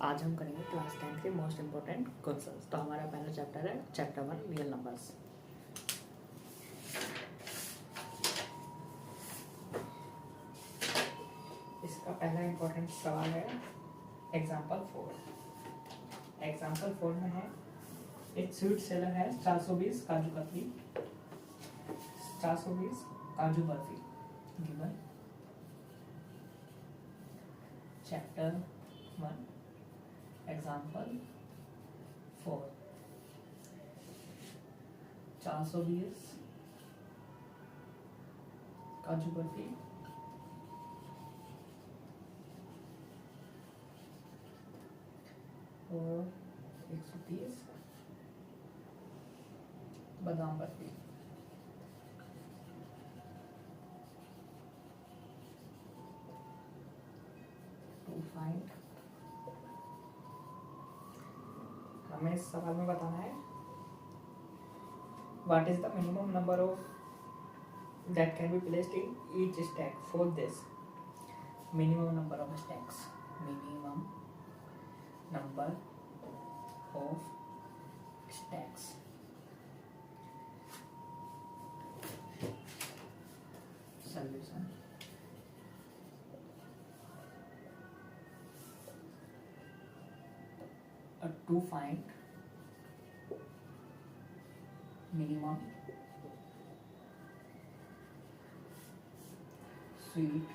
आज हम करेंगे क्लास 10 के मोस्ट इम्पोर्टेंट क्वेश्चंस। तो हमारा पहला चैप्टर है चैप्टर 1 रियल नंबर्स। इसका पहला इम्पोर्टेंट सवाल है एग्जाम्पल 4। एग्जाम्पल 4 में है एक स्वीट सेलर है 420 काजू कतली 420 काजू बर्फी गिवन चैप्टर 1 एग्जाम्पल 4। 420 काजू बर्फी और 130 बादाम बर्फी। टू फाइंड, हमें इस सवाल में बताना है what is the minimum number of that can be placed in each stack for this minimum number of stacks, minimum number of stacks। solution to find minimum sweet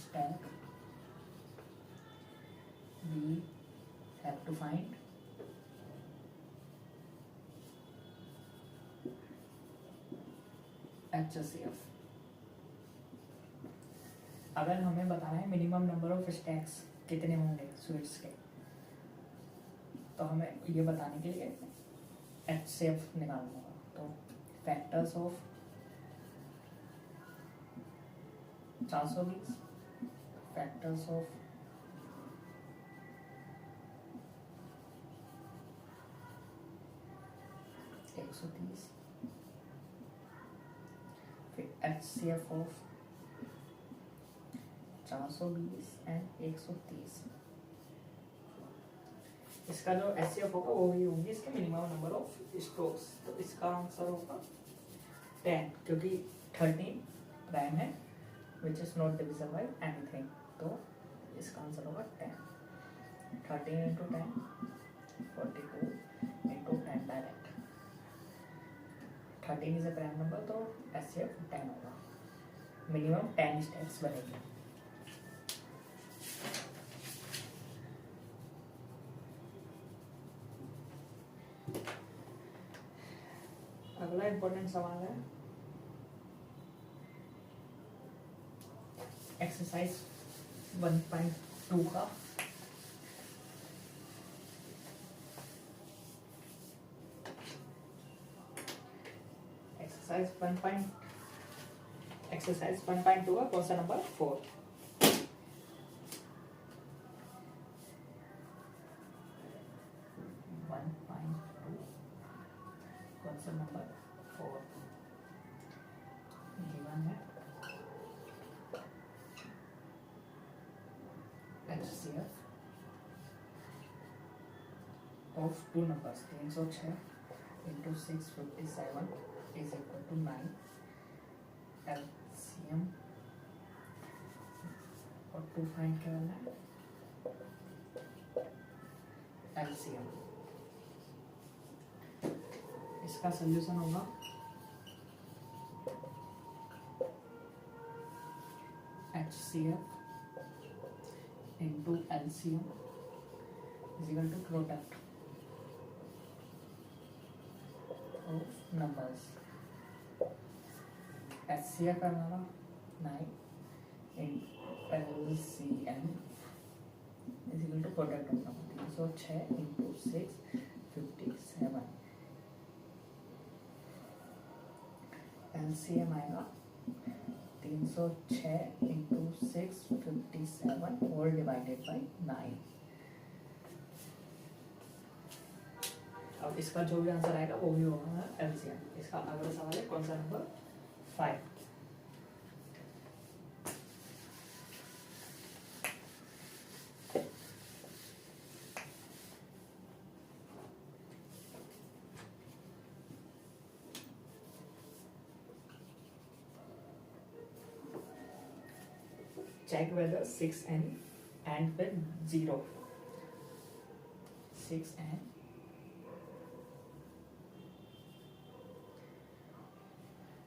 stack we have to find HCF। अगर हमें बताना है minimum number of stacks कितने होंगे sweets के, तो हमें ये बताने के लिए HCF निकालना होगा। तो फैक्टर्स ऑफ 420 फैक्टर्स ऑफ 130 फिर HCF ऑफ 420 एंड 130। इसका जो HCF होगा वो ही होंगे इसके मिनिमम नंबर ऑफ स्ट्रोक्स। तो इसका आंसर होगा 10, क्योंकि 13 प्राइम है which is not divisible by anything। तो इसका आंसर होगा 10। 13 into 10 42 into 10 direct. 13 is a prime number, तो HCF 10 होगा। मिनिमम 10 स्टेप्स बनेगी। अगला इंपॉर्टेंट सवाल है एक्सरसाइज 1.2 का। एक्सरसाइज 1.2 का question number 4। Question number 4 given है HCF of two numbers 306 into 657 is equal to 9। LCM और टू फाइंड क्या करना है LCM। इसका सोल्यूशन होगा HCF into LCM is equal to product of numbers। HCF का हमारा 9 into LCM is equal to product of number 306 into 657। LCM आएगा 306 into 657 all divided by 9। अब इसका जो भी आंसर आएगा वो भी होगा LCM। इसका अगला सवाल है question number 5। check whether 6n and with 0. 6n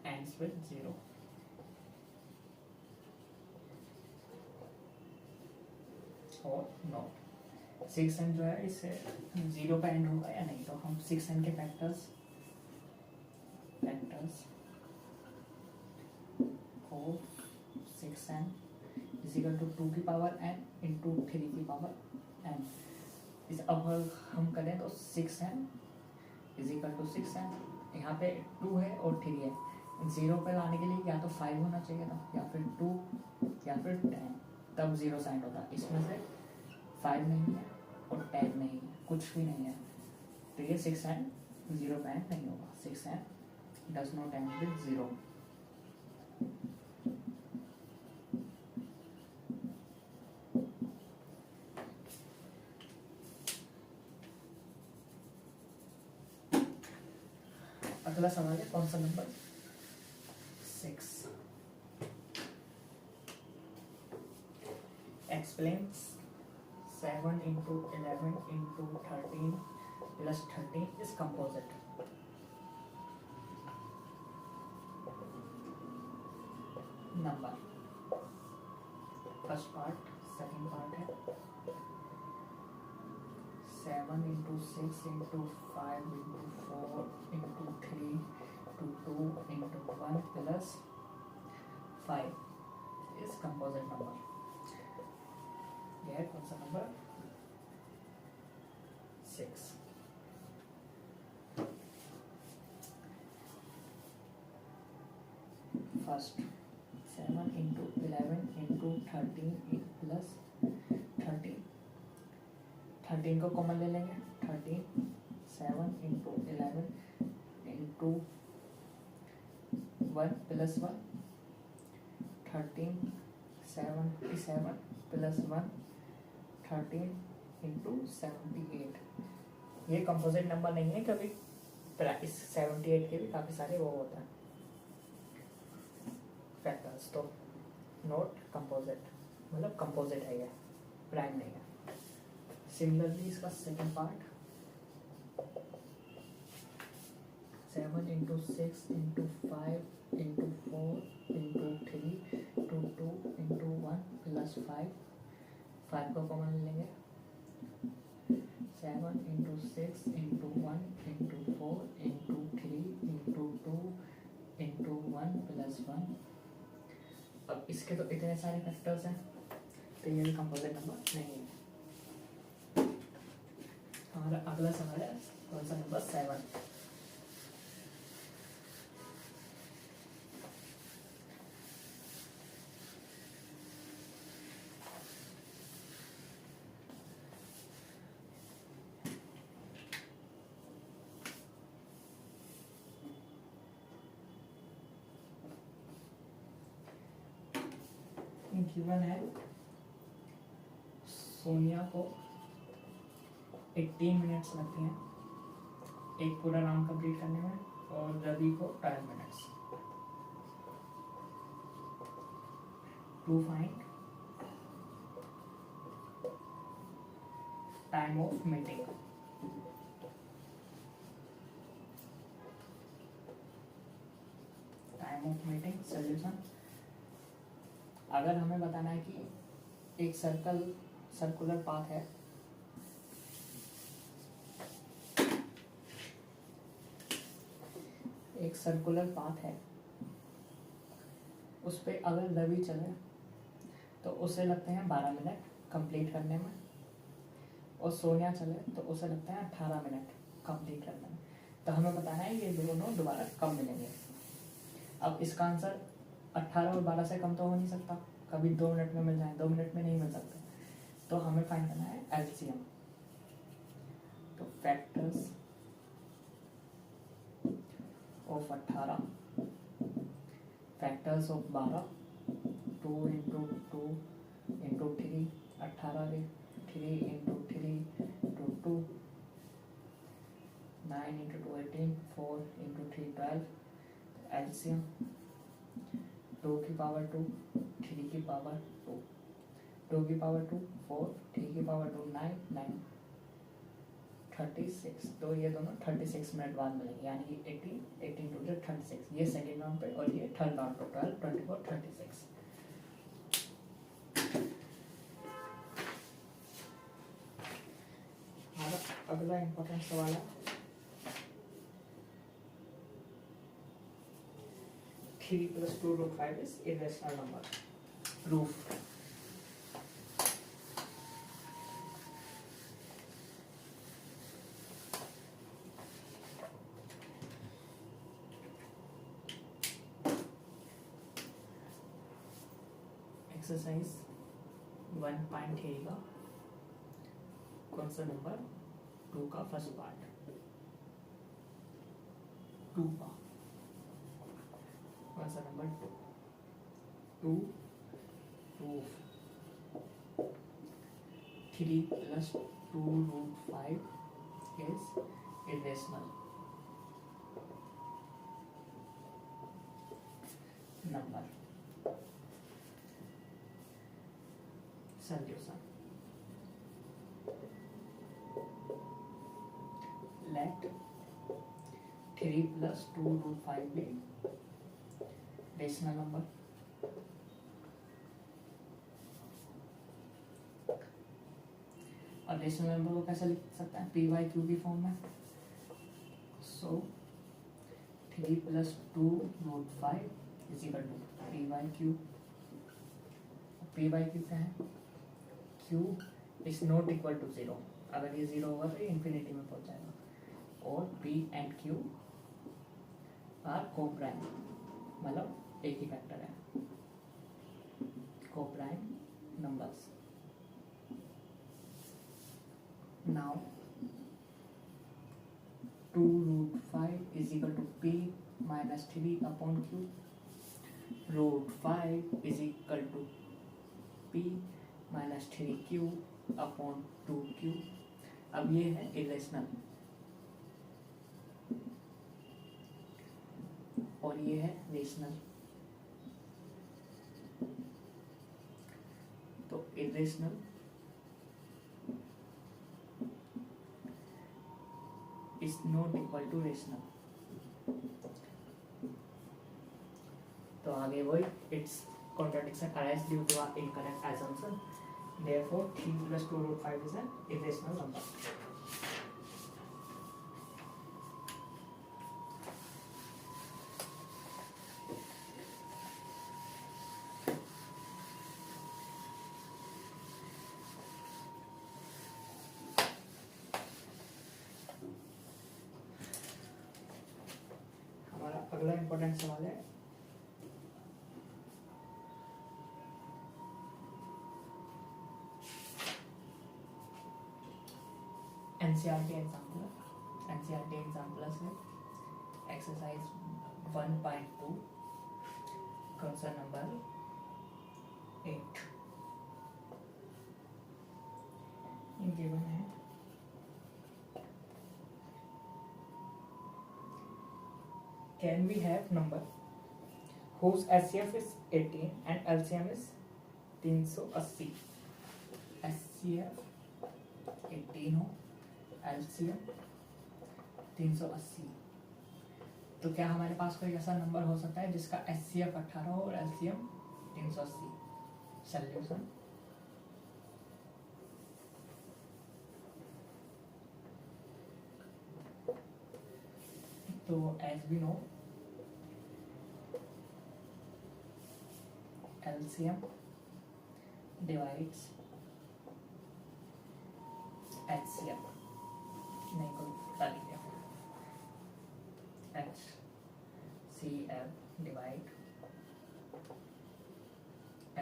ends with 0. और नॉट 6n जो है इससे 0 पे एंड होगा या नहीं, तो हम 6n के फैक्टर्स को 6n इज इक्वल टू 2 की पावर n इंटू 3 की पावर n। इस अब हम करें तो 6n is equal to 6n, यहाँ पे 2 है और 3 है, 0 पे लाने के लिए या तो 5 होना चाहिए था या फिर 2 या फिर 10, तब 0 साइंड होता। इसमें से 5 नहीं है और 10 नहीं है, कुछ भी नहीं है, तो ये 6n 0 पे एंड नहीं होगा। 6n does not and with 0। अगला सवाल है कौन सा number 6। Explains 7 into 11 into 13 plus 13 is composite. Number first part, second part है 7 into 6 into 5 into 4 into 3 into 2 into 1 plus 5 is composite number। यह कौन सा number 6। First 7 into 11 into 13 plus 13 को कॉमन ले लेंगे। 13 7 into 11 into 1 plus 1 13 77 plus 1 13 into 78। ये composite number नहीं है, कभी इस 78 के भी काफ़ी सारे वो होता है फैक्टर्स, तो नॉट कंपोजिट, मतलब कंपोजिट है ये, प्राइम नहीं है। सिमिलरली इसका second part 7 into 6 into 5 into 4 into 3 into 2 into 1 plus 5 को कॉमन लेंगे। 7 into 6 into 1 into 4 into 3 into 2 into 1 plus 1। अब इसके तो इतने सारे फैक्टर्स हैं, तो ये भी कंपोजिट नंबर नहीं है। हमारा अगला सवाल है कौन सा नंबर 7। गिवन है सोनिया को 18 मिनट्स लगती हैं एक पूरा राउंड कंप्लीट करने में, और रवि को 12 minutes. To find time of meeting. Time of meeting solution. अगर हमें बताना है कि एक सर्कुलर पाथ है, एक सर्कुलर पाथ है, उस पे अगर रवि चले तो उसे लगते हैं 12 मिनट कंप्लीट करने में, और सोनिया चले तो उसे लगते हैं 18 मिनट कंप्लीट करने में। तो हमें बताना है ये दोनों दोबारा कब मिलेंगे। अब इसका आंसर 18 और 12 से कम तो हो नहीं सकता, कभी 2 मिनट में मिल जाए, 2 मिनट में नहीं मिल सकता, तो हमें फाइंड करना है एलसीएम। तो factors of 18, factors of 12, 2 into 2 into 3, 18 के 3 into 3 into 2, 9 into 2 18, 4 into 3 12। LCM 2 की पावर 2, 3 की पावर 2, 2 की पावर 2 4, 3 की पावर 2 9, 9 36। तो ये दोनों 36 मिनट बाद मिलेंगे, यानी कि 18 18 टू 36। ये सेकेंड राउंड पे और ये थर्ड राउंड पे 12 24 36। हमारा अगला इंपॉर्टेंट सवाल है 3 + 2√5 is irrational number. Proof. Exercise 1.3 का कौन सा नंबर 2 का फर्स्ट पार्ट 2 का कौन सा number 2 3 + 2√5 is irrational number. Solution. Let 3 + 2√5 be rational number. और रेशनल नंबर को कैसे लिख सकते हैं? p/q की फॉर्म में. सो 3 + 2√5 = p/q. p/q क्या है? q is not equal to 0. अगर ये 0 होगा तो ये इंफिनिटी में पहुंच जाएगा. और p and q are coprime, मतलब एक ही फैक्टर है. Coprime numbers. Now 2√5 = p - 3/q. √5 = p - 3q/2q. अब ये है इरेशनल और ये है रेशनल. तो irrational is not equal to rational. तो आगे वही its contradiction arises due to an incorrect assumption. Therefore 3 + 2√5 is an irrational number. अगला इंपॉर्टेंट सवाल है एनसीईआरटी एग्जाम्पल है एक्सरसाइज 1.2 क्वेश्चन नंबर 8. गिवन है can we have number whose HCF is 18 and LCM is 380. HCF 18 हो, LCM 380. तो क्या हमारे पास कोई ऐसा नंबर हो सकता है जिसका HCF 18 हो और LCM 380? सॉल्यूशन. तो as we know LCM divides HCF. नहीं कोई डाल दिया. HCF divide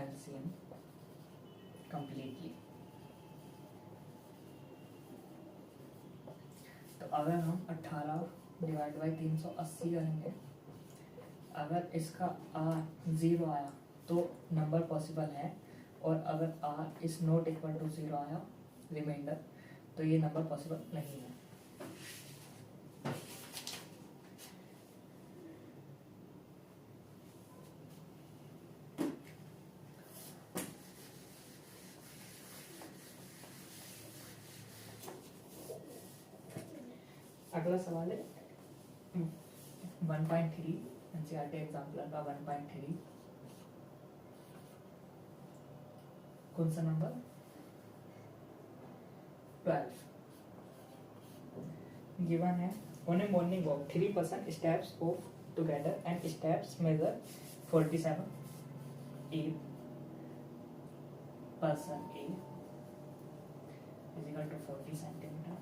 LCM completely. तो अगर हम 18 डिवाइड बाई 380 करेंगे, अगर इसका r 0 आया तो नंबर पॉसिबल है, और अगर r is not equal to 0 आया रिमाइंडर, तो ये नंबर पॉसिबल नहीं है. अगला सवाल है 1.3 एनसीईआरटी एग्जाम्पल का 1.3 कौन सा नंबर 12 गिवन है on a morning walk 3 person steps off together and steps measure 47 a person A is equal to 40 centimeter,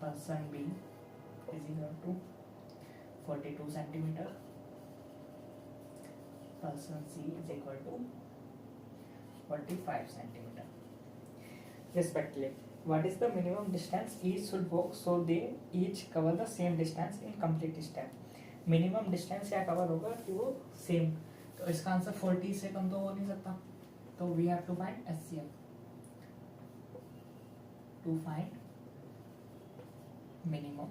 person B is equal to 42 centimeter, person C is equal to 45 centimeter respectively. What is the minimum distance each should walk so they each cover the same distance in complete step? Minimum distance क्या cover होगा कि वो same, तो इसका answer 40 से कम तो हो नहीं सकता, तो we have to find HCF to find minimum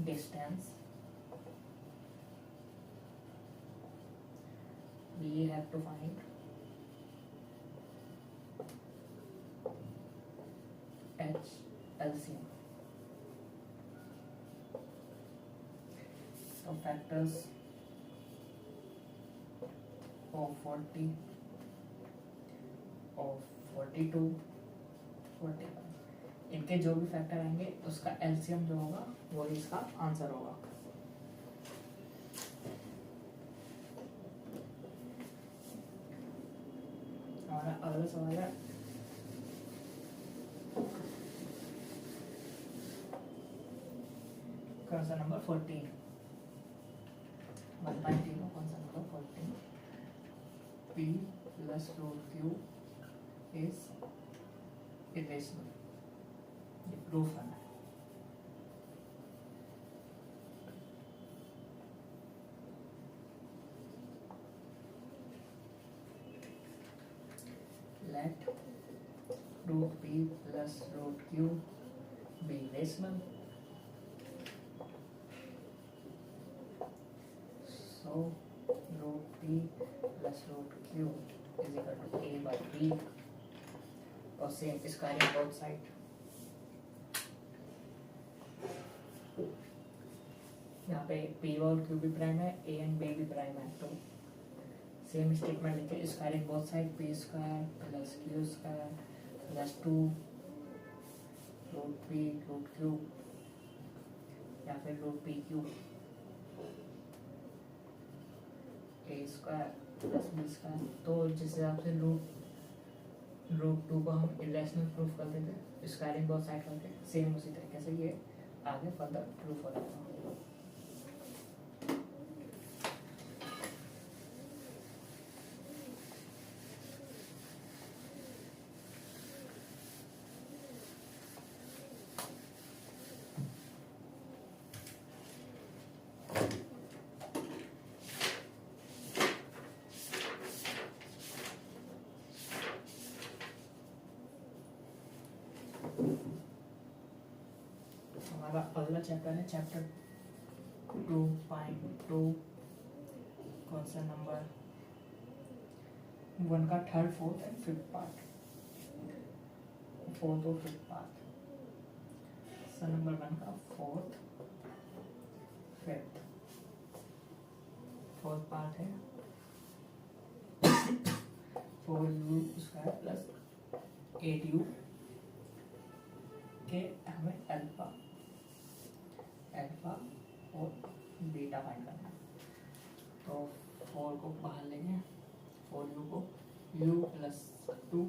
distance we have to find LCM. So factors of 40, of 42, 41, इनके जो भी फैक्टर आएंगे उसका एलसीएम जो होगा वो इसका आंसर होगा। हमारा अगला सवाल है कौन सा नंबर 14 1.3 में कौन सा number 14 p plus root q is irrational, ये प्रूफ करना है। Let root p plus root q be rational. So root p plus root q is equal to a by b और सेम स्क्वायरिंग बोथ साइड। यहाँ पे p और q भी prime है, a and b भी prime है, तो same statement लिखे squaring both side p square plus q square plus 2 root p root q या फिर root p q a square plus b square. तो जिस हिसाब से रूट 2 को हम इरेशनल प्रूफ करते थे स्क्वायरिंग बोथ साइड करके, सेम उसी तरीके से ये आगे फर्दर प्रूफ हो जाएगा। हमारा अगला चैप्टर है चैप्टर 2.2 कौन सा नंबर 1 का third fourth and fifth part, fourth और फिफ्थ पार्ट। सर नंबर 1 का फोर्थ फिफ्थ, फोर्थ पार्ट है 4u स्क्वायर प्लस 8u के हमें अल्फा और बीटा फाइंड करना है। तो 4 को बाहर लेंगे, 4u को u plus 2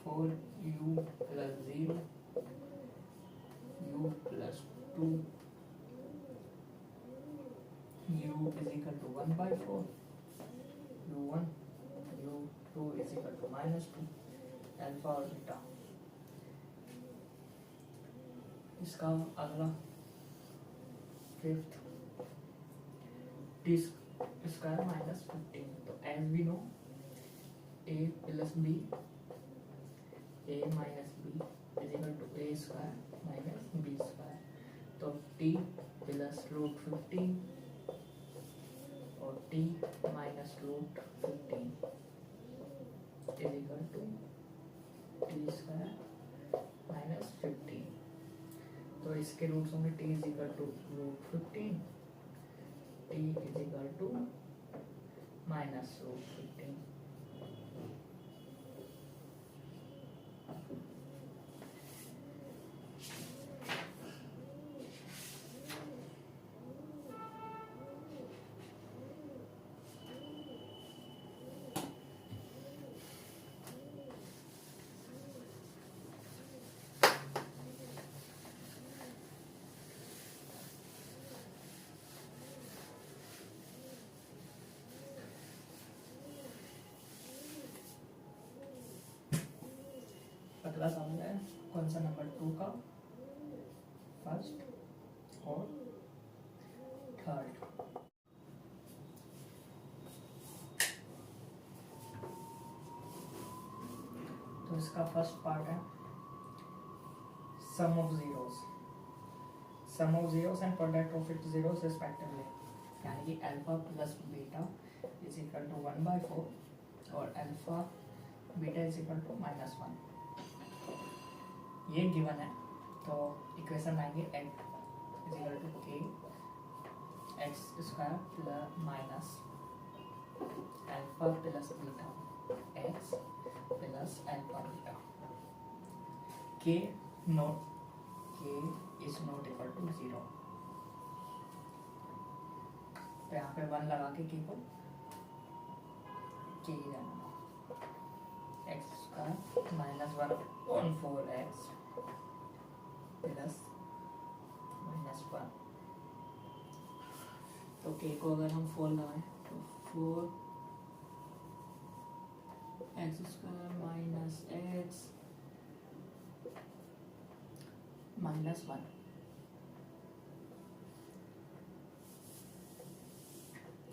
4u plus 0 u plus 2 u is equal to 1/4 u1 u2 is equal to -2 alpha और बीटा। इसका अगला फिफ्थ टी स्क्वायर माइनस 15, तो as we know a plus b A minus b is equal to a square minus B square, तो t plus root 15 और t minus root 15 is equal to t square इसके roots होंगे t is equal to root 15, t is equal to minus root 15। अगला सवाल है कौन सा number 2 का फर्स्ट और थर्ड। तो इसका फर्स्ट पार्ट है sum of zeros and product of its zeros respectively, यानी कि alpha plus beta is equal to 1/4 और alpha beta is equal to -1। ये गिवन है तो इक्वेशन आएंगे x is equal to k x square plus minus alpha plus beta x plus alpha beta. k is not equal to 0, तो यहाँ पे 1 लगा के k को k ही रहना, x square minus 1/4x plus -1। तो k को अगर हम 4 लगाएं तो 4x² माइनस x -1।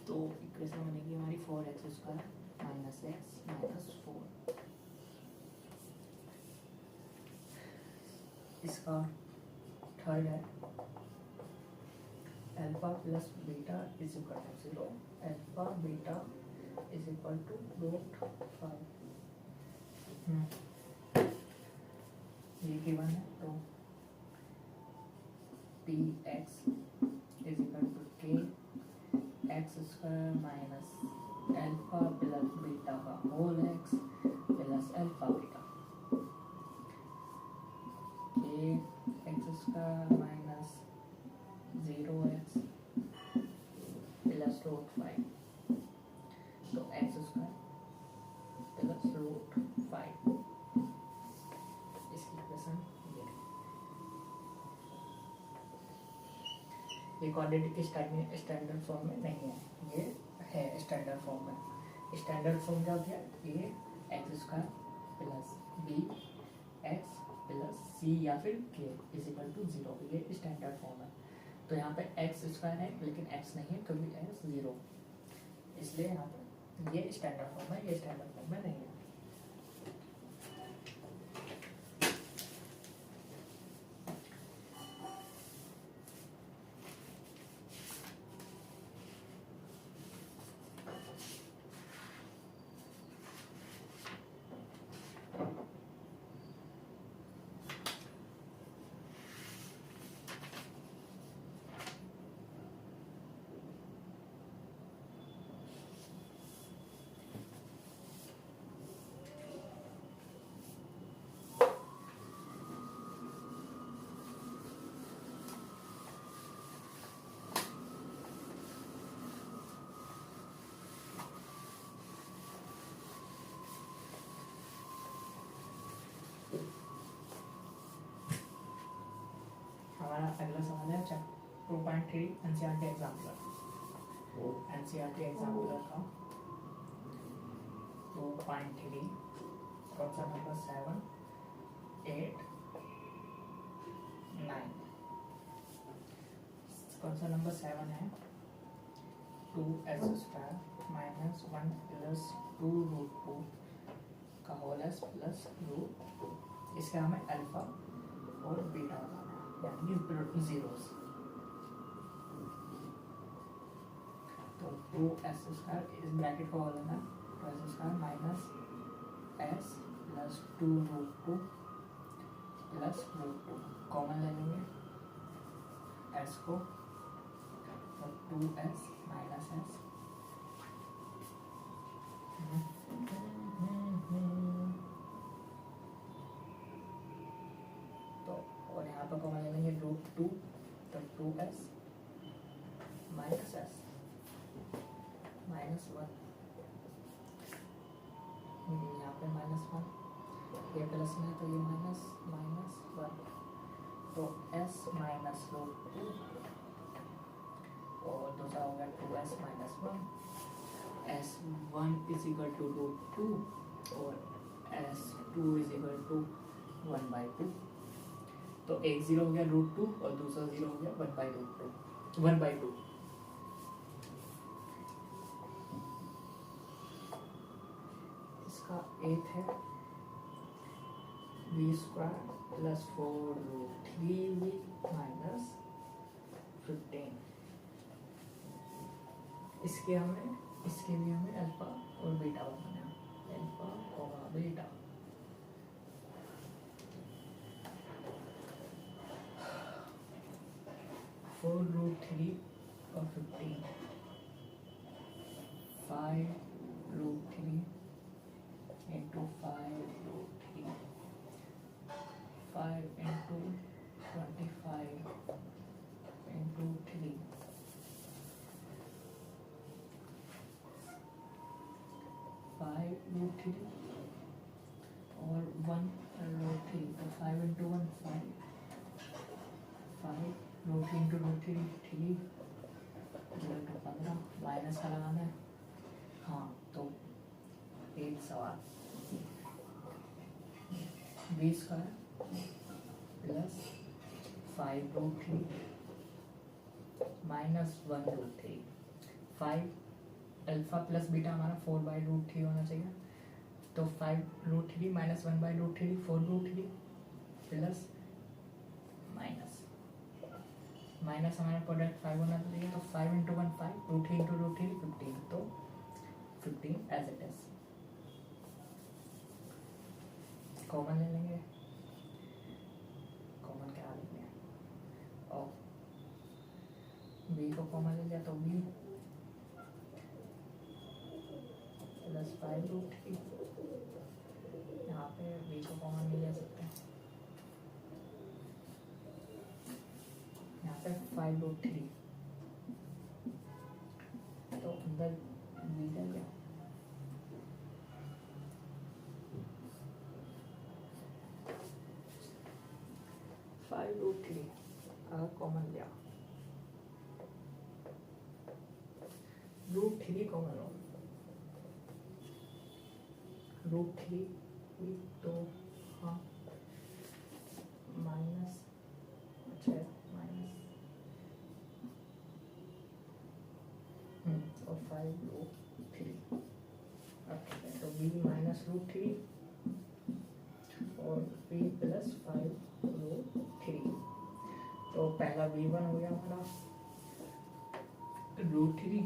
तो इक्वेशन बनेगी हमारी 4x² माइनस x माइनस 4। इसका थर्ड है alpha plus beta is equal to 0, alpha beta is equal to √5। ये गिवन है तो px is equal to k x² minus alpha plus beta का whole x plus alpha beta x² minus 0x plus √5, तो x² plus √5 इसकी equation ये quadratic की standard form में नहीं है, ये है स्टैंडर्ड फॉर्म में। स्टैंडर्ड फॉर्म क्या होती है, ये x² plus b x plus c या फिर k इज इक्वल टू 0, ये स्टैंडर्ड फॉर्म है। तो यहाँ पे x² है लेकिन x नहीं है क्योंकि x 0, इसलिए यहाँ पे ये स्टैंडर्ड फॉर्म है, ये स्टैंडर्ड फॉर्म में नहीं है। हमारा अगला सवाल है 2.3 एनसीईआरटी एग्जाम्पलर का 2.3 क्वेश्चन नंबर 7, 8, 9। क्वेश्चन नंबर 7 है 2x² माइनस 1 प्लस 2√2 का होल s प्लस रूट, इसका हमें अल्फा और बीटा बताना है, यानी कि जीरोस। तो 2s² इस ब्रैकेट को खोलना है, 2s² minus s plus 2√2 plus √2 common ले लेंगे एस को, तो 2s माइनस एस, तो और यहाँ पर कॉमन ले लेंगे √2, तो 2s माइनस एस माइनस 1, यहाँ पे -1, ये प्लस में तो ये माइनस -1, तो s माइनस √2 और दूसरा हो गया 2s minus 1, s1 is equal to √2 और s2 इज इक्वल टू 1/2, तो एक 0 हो गया √2 और दूसरा 0 हो गया 1/2। इसका एक है v² प्लस 4√3v माइनस 15, इसके भी हमें अल्फा और बीटा बनाना है, अल्फा और बीटा। √3 और 15, 5√3 into 5√3, 5 into 25 into 3, 5√3 और 1√3, तो 5 into 1 5, 5√3 into √3 3, 15, माइनस का लगाना है। हाँ, तो एक सवाल, v² plus 5√3 minus 1√3, 5 alpha plus beta हमारा 4/√3 होना चाहिए, तो 5√3 माइनस 1/√3 4√3 प्लस माइनस हमारा प्रोडक्ट 5 होना चाहिए, तो 5 into 1 5, √3 into √3 15, तो 15 एज इट इज। कॉमन ले लेंगे, कॉमन क्या लेंगे, और v को कॉमन ले लिया तो v प्लस 5√3, यहाँ पे v को कॉमन नहीं ले सकते, यहाँ पे 5√3, तो अंदर v रह गया, √3 अगर कॉमन लिया, √3 कॉमन हो, √3 तो हाँ माइनस, अच्छा माइनस और 5√3, तो v माइनस √3 और v प्लस 5√3, तो पहला v1 हो गया हमारा √3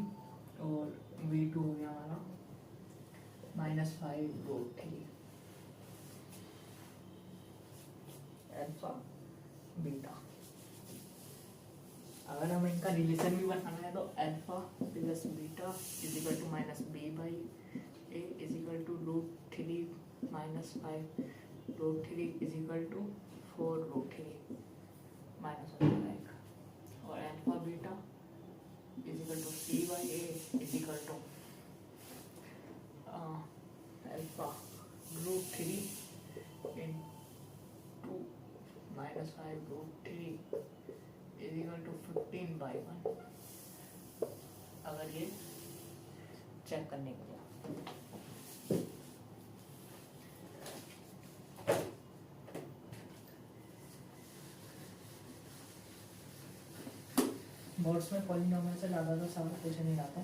और v2 हो गया हमारा -5√3, अल्फा बीटा। अगर हमें इनका रिलेशन भी बनाना है तो alpha plus beta is equal to -b/a is equal to √3 minus 5√3 is equal to 4√3 minus हो जाएगा, और alpha beta is equal to c/a is equal to alpha √3 into -5√3 is equal to 15/1, अगर ये चेक करने के लिए। बोर्ड्स में polynomial से ज़्यादा तो सवाल पूछे नहीं जाते,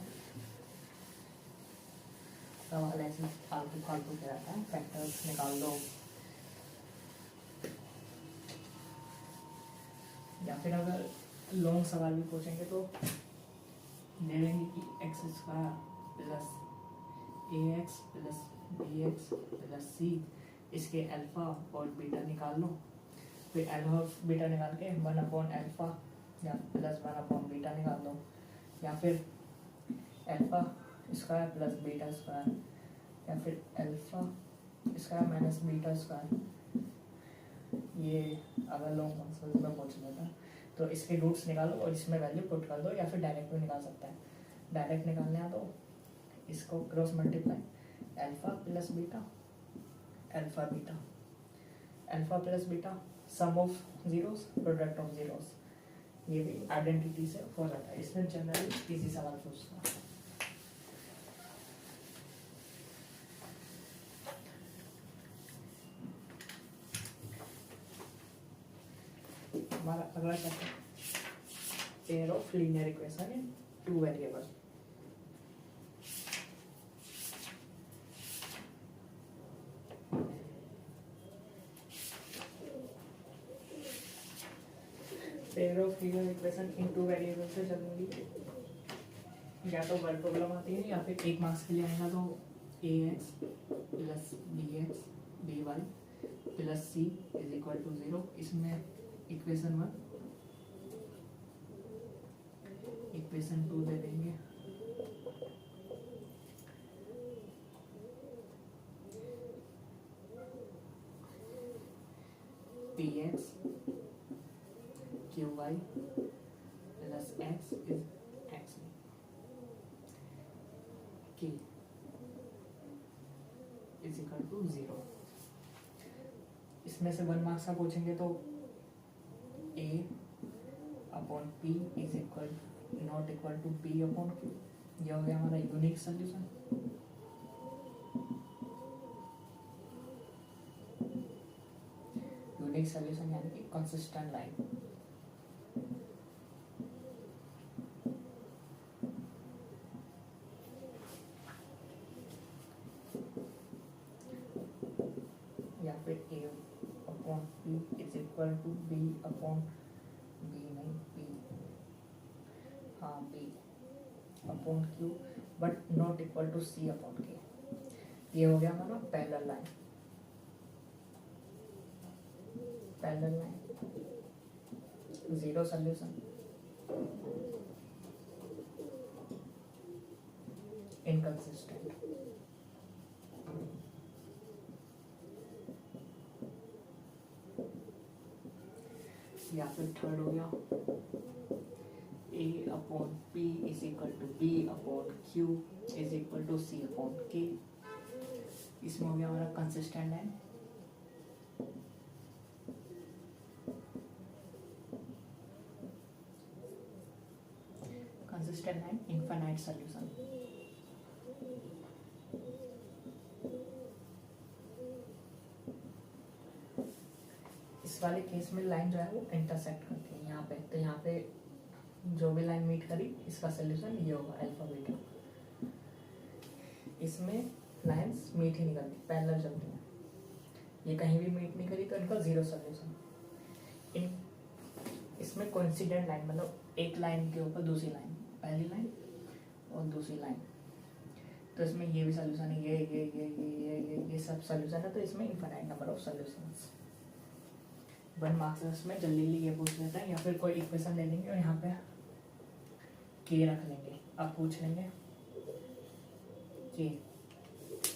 सवाल ऐसे फालतू फालतू के रहता है, फैक्टर्स निकाल दो, या फिर अगर लॉन्ग सवाल भी पूछेंगे तो दे देंगे कि x² plus ax plus bx plus c, इसके अल्फा और बीटा निकाल लो, फिर अल्फा बीटा निकाल के 1/अल्फा या प्लस 1 अपॉन बीटा निकाल दो, या फिर alpha square plus beta square, या फिर alpha square minus beta square. ये अगर लॉन्ग फंक्शन में पूछ लेता तो इसके रूट्स निकालो और इसमें वैल्यू पुट कर दो, या फिर डायरेक्ट भी निकाल सकते हैं। डायरेक्ट निकालने आ तो इसको cross multiply alpha plus beta, alpha beta, alpha plus beta, sum of zeros product of zeros. ये भी आइडेंटिटी से हो जाता है। इसमें जनरली इजी सवाल पूछता है। हमारा अगला chapter pair of linear equation in two variable. Pair of linear equation in two variable से जनरली या तो वर्ड प्रॉब्लम आती है, या फिर एक मार्क्स के लिए आएगा तो ax plus bx dy plus c is equal to 0। इसमें इक्वेशन 1 इक्वेशन 2 दे देंगे। px qy plus x is x k is equal to 0। इसमें से 1 मार्क्स का पूछेंगे तो a upon p is equal not equal to p upon q। यह हो गया हमारा यूनिक सोल्यूशन। यूनिक सोल्यूशन यानी कि कंसिस्टेंट लाइन। या फिर a upon p is equal to b upon b नहीं p, हाँ b upon q but not equal to c upon k। ये हो गया हमारा parallel line. Parallel line zero solution, inconsistent. या फिर थर्ड हो गया a upon p is equal to b upon q is equal to c upon k। इसमें हो गया हमारा consistent line. Consistent line infinite solution. इस वाले केस में लाइन जो है वो इंटरसेक्ट करती है यहाँ पे, तो यहाँ पे जो भी लाइन मीट करी इसका सोल्यूशन ये होगा अल्फा बीटा। इसमें लाइंस मीट ही नहीं करती, पैरेलल चलती हैं। ये कहीं भी मीट नहीं करी तो इनका जीरो सोल्यूशन। इन इसमें कोइंसिडेंट लाइन मतलब एक लाइन के ऊपर दूसरी लाइन, पहली लाइन और दूसरी लाइन, तो इसमें ये भी सोल्यूशन है, ये सब सोल्यूशन है। तो इसमें infinite number of solutions. 1 marks में जल्दी ये पूछ लेता है, या फिर कोई इक्वेशन ले लेंगे और यहाँ पे के रख लेंगे। अब पूछ लेंगे के,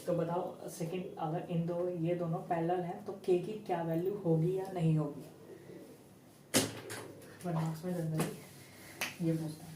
तो बताओ सेकंड अगर इन दो ये दोनों पैरेलल हैं तो के की क्या वैल्यू होगी या नहीं होगी। 1 मार्क्स में जनरली ये पूछता है।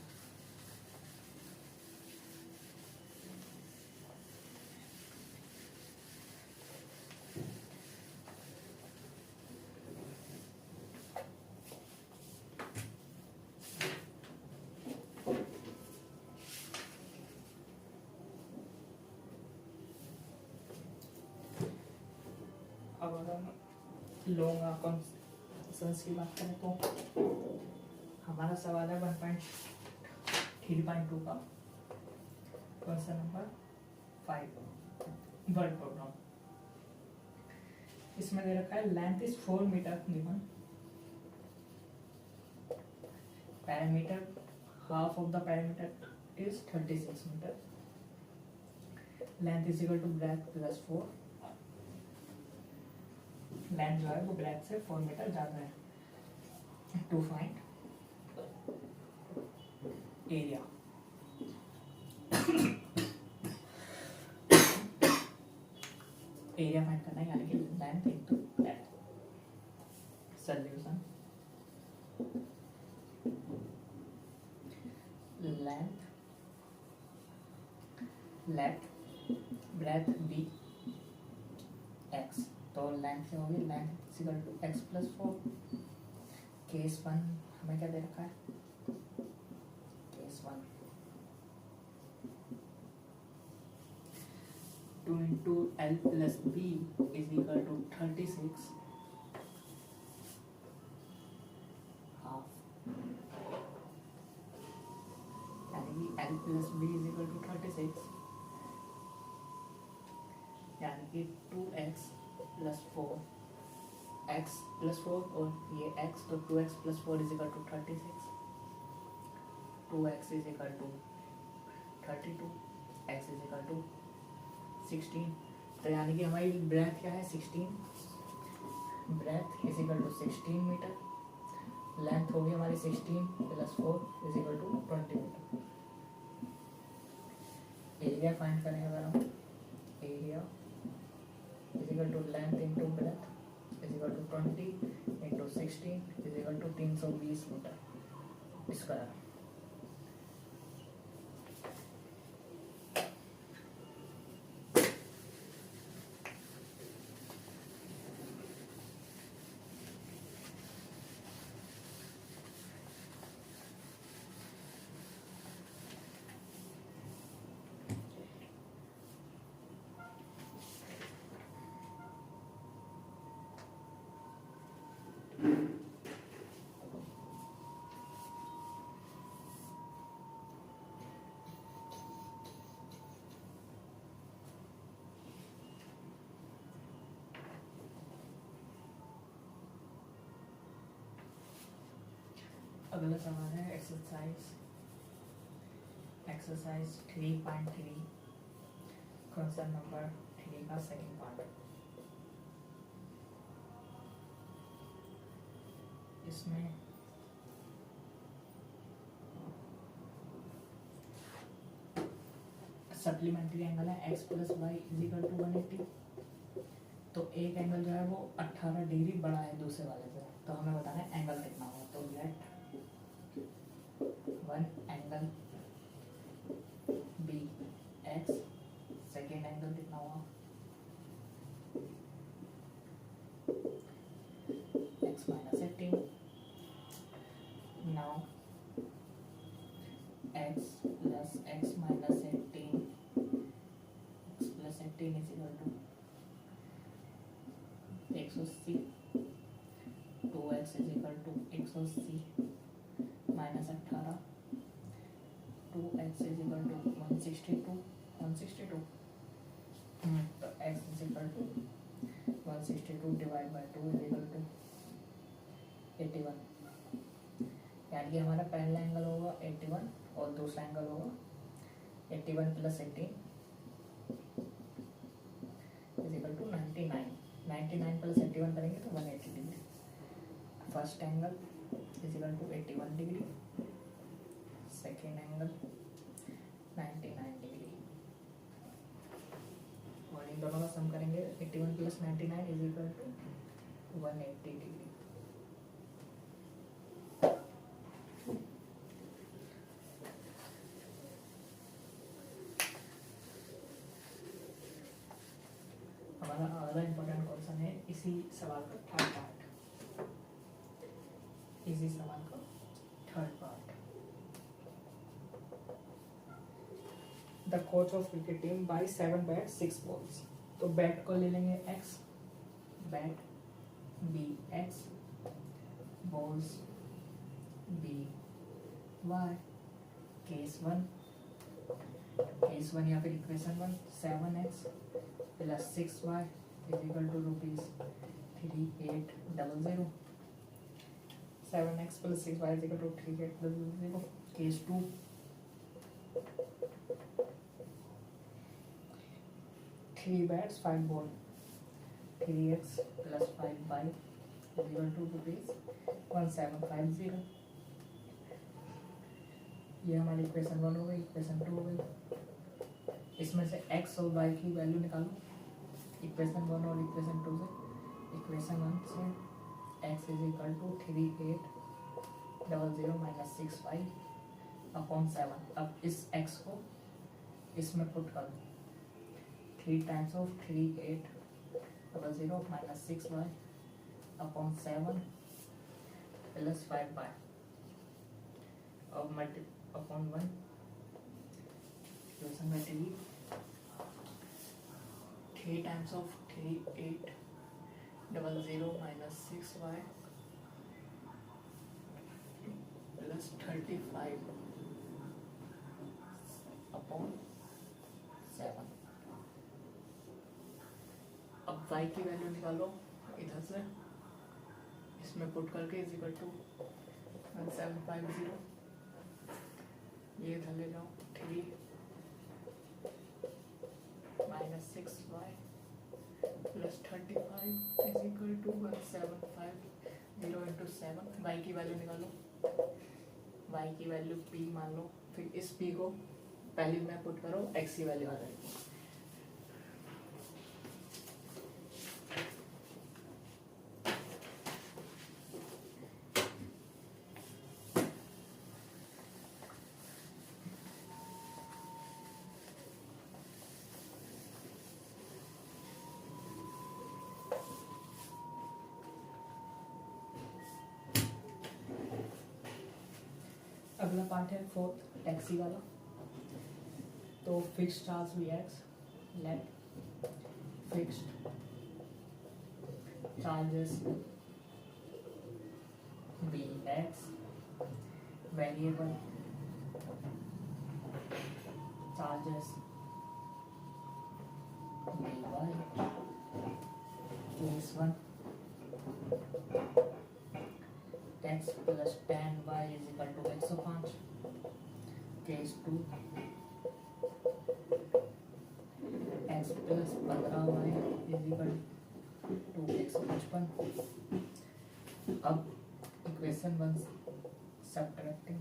अब अगर लॉन्ग कॉन्स्टेंट्स की बात करें तो हमारा सवाल है 1.3.2 का क्वेश्चन नंबर 5 वर्ड प्रॉब्लम। इसमें दे रखा है length is 4 metre given, parameter half of the parameter is 36 metre, length is equal to breadth plus 4। Length जो है वो ब्रेथ से 4 मीटर ज़्यादा है। To find area area find करना है, यानी कि length into breadth. Solution length let breadth be x, तो लेंथ क्या होगी, length equal to x plus 4। Case 1 हमें क्या दे रखा है, case 1 2 into L plus B is equal to 36 half, यानी कि L plus B is equal to 36, यानी कि 2x प्लस 4 x प्लस 4 और ये x, तो 2x plus 4 is equal to 36, 2x is equal to 32, x is equal to 16। तो यानी कि हमारी ब्रेथ क्या है 16, breadth is equal to 16 metre, length होगी हमारी 16 plus 4 is equal to 20 metre. Area find करेंगे अगर हम, area is equal to length into breadth is equal to 20 into 16 is equal to 320 metre square. अगला सवाल है एक्सरसाइज 3.3 क्वेश्चन नंबर 3 का second part. इसमें सप्लीमेंट्री एंगल है x plus y is equal to 180, तो एक एंगल जो है वो 18 डिग्री बड़ा है दूसरे वाले से, तो हमें बताना है एंगल कितना होगा। तो let one angle be x, second angle कितना होगा x minus 18, now x plus x minus 18 x plus 18 is equal to 180, 2x is equal to 180 minus 18, 2x is equal to 162, तो x is equal to 162 divide by 2 is equal to 81, यानी कि हमारा पहला angle होगा 81 और दूसरा angle होगा 81 plus 18 is equal to 99, 99 plus 81 करेंगे तो 180 degree. First angle is equal to 81 degree, second angle 99 degree, और इन दोनों का सम करेंगे 81 plus 99 is equal to 180 degree. हमारा अगला इम्पोर्टेंट क्वेश्चन है इसी सवाल का थर्ड पार्ट, इसी सवाल का third part. The coach of cricket team buy 7 bat 6 balls, तो बैट को ले लेंगे x, bat be x, balls be y, case 1 या फिर equation 1 7x plus 6y is equal to ₹3800, 7x plus 6y is equal to 3800। Case 2 3 bats 5 ball, 3x plus 5y is equal to ₹1750। ये हमारी equation 1 हो गई, equation 2 हो गई। इसमें से x और y की वैल्यू निकालो इक्वेशन 1 और इक्वेशन 2 से। इक्वेशन 1 से x is equal to 3800 minus 6y upon 7। अब इस x को इसमें पुट कर दो, 3 times of 3800 minus 6y upon 7 plus 5y और मल्टी अपॉन 1 इक्वेशन में 3 times of 3800 minus 6y plus 35 upon 7। अब y की वैल्यू निकालो इधर से, इसमें पुट करके इज इक्वल टू 1750, ये इधर ले जाओ, 3 minus 6y plus 35 is equal to 1750 into 7। y की वैल्यू निकालो, y की वैल्यू p मान लो, फिर इस p को पहले में पुट करो, x की वैल्यू आ जाएगी। अगला पार्ट है फोर्थ, टैक्सी वाला। तो fixed charge be x, let fixed charges be x, variable charges be y. Case 1 x plus 10y is equal to 105। Case 2 x plus 15y is equal to 155। अब equation 1 subtracting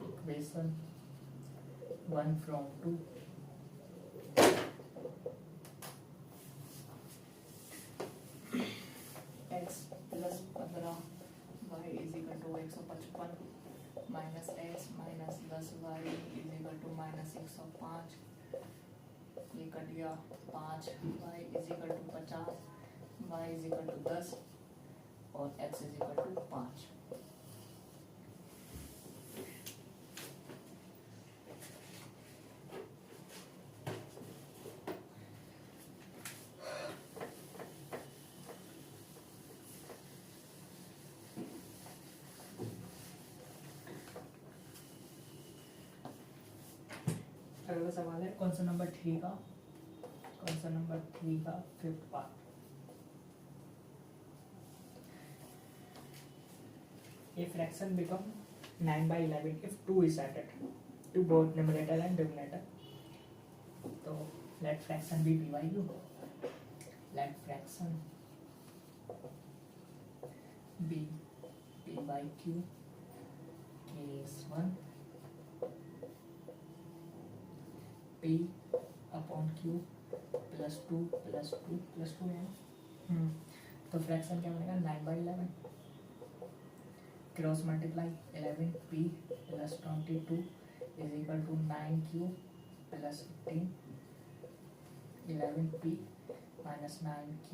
equation 1 from 2 x plus 15y is equal to 155 minus x minus 10y is equal to minus 105। ये cut गया 5y is equal to 50, y is equal to 10 और x is equal to 5। अगला सवाल है question number 3 का, question number 3 का 5th part. A fraction become 9/11 if 2 is added to both numerator and denominator. तो let fraction be p by q, let fraction be p by q। case 1 p upon q plus 2 plus 2 plus 2 है। तो fraction क्या बनेगा 9/11 cross multiply 11p plus 22 is equal to 9q plus 15। 11p minus 9q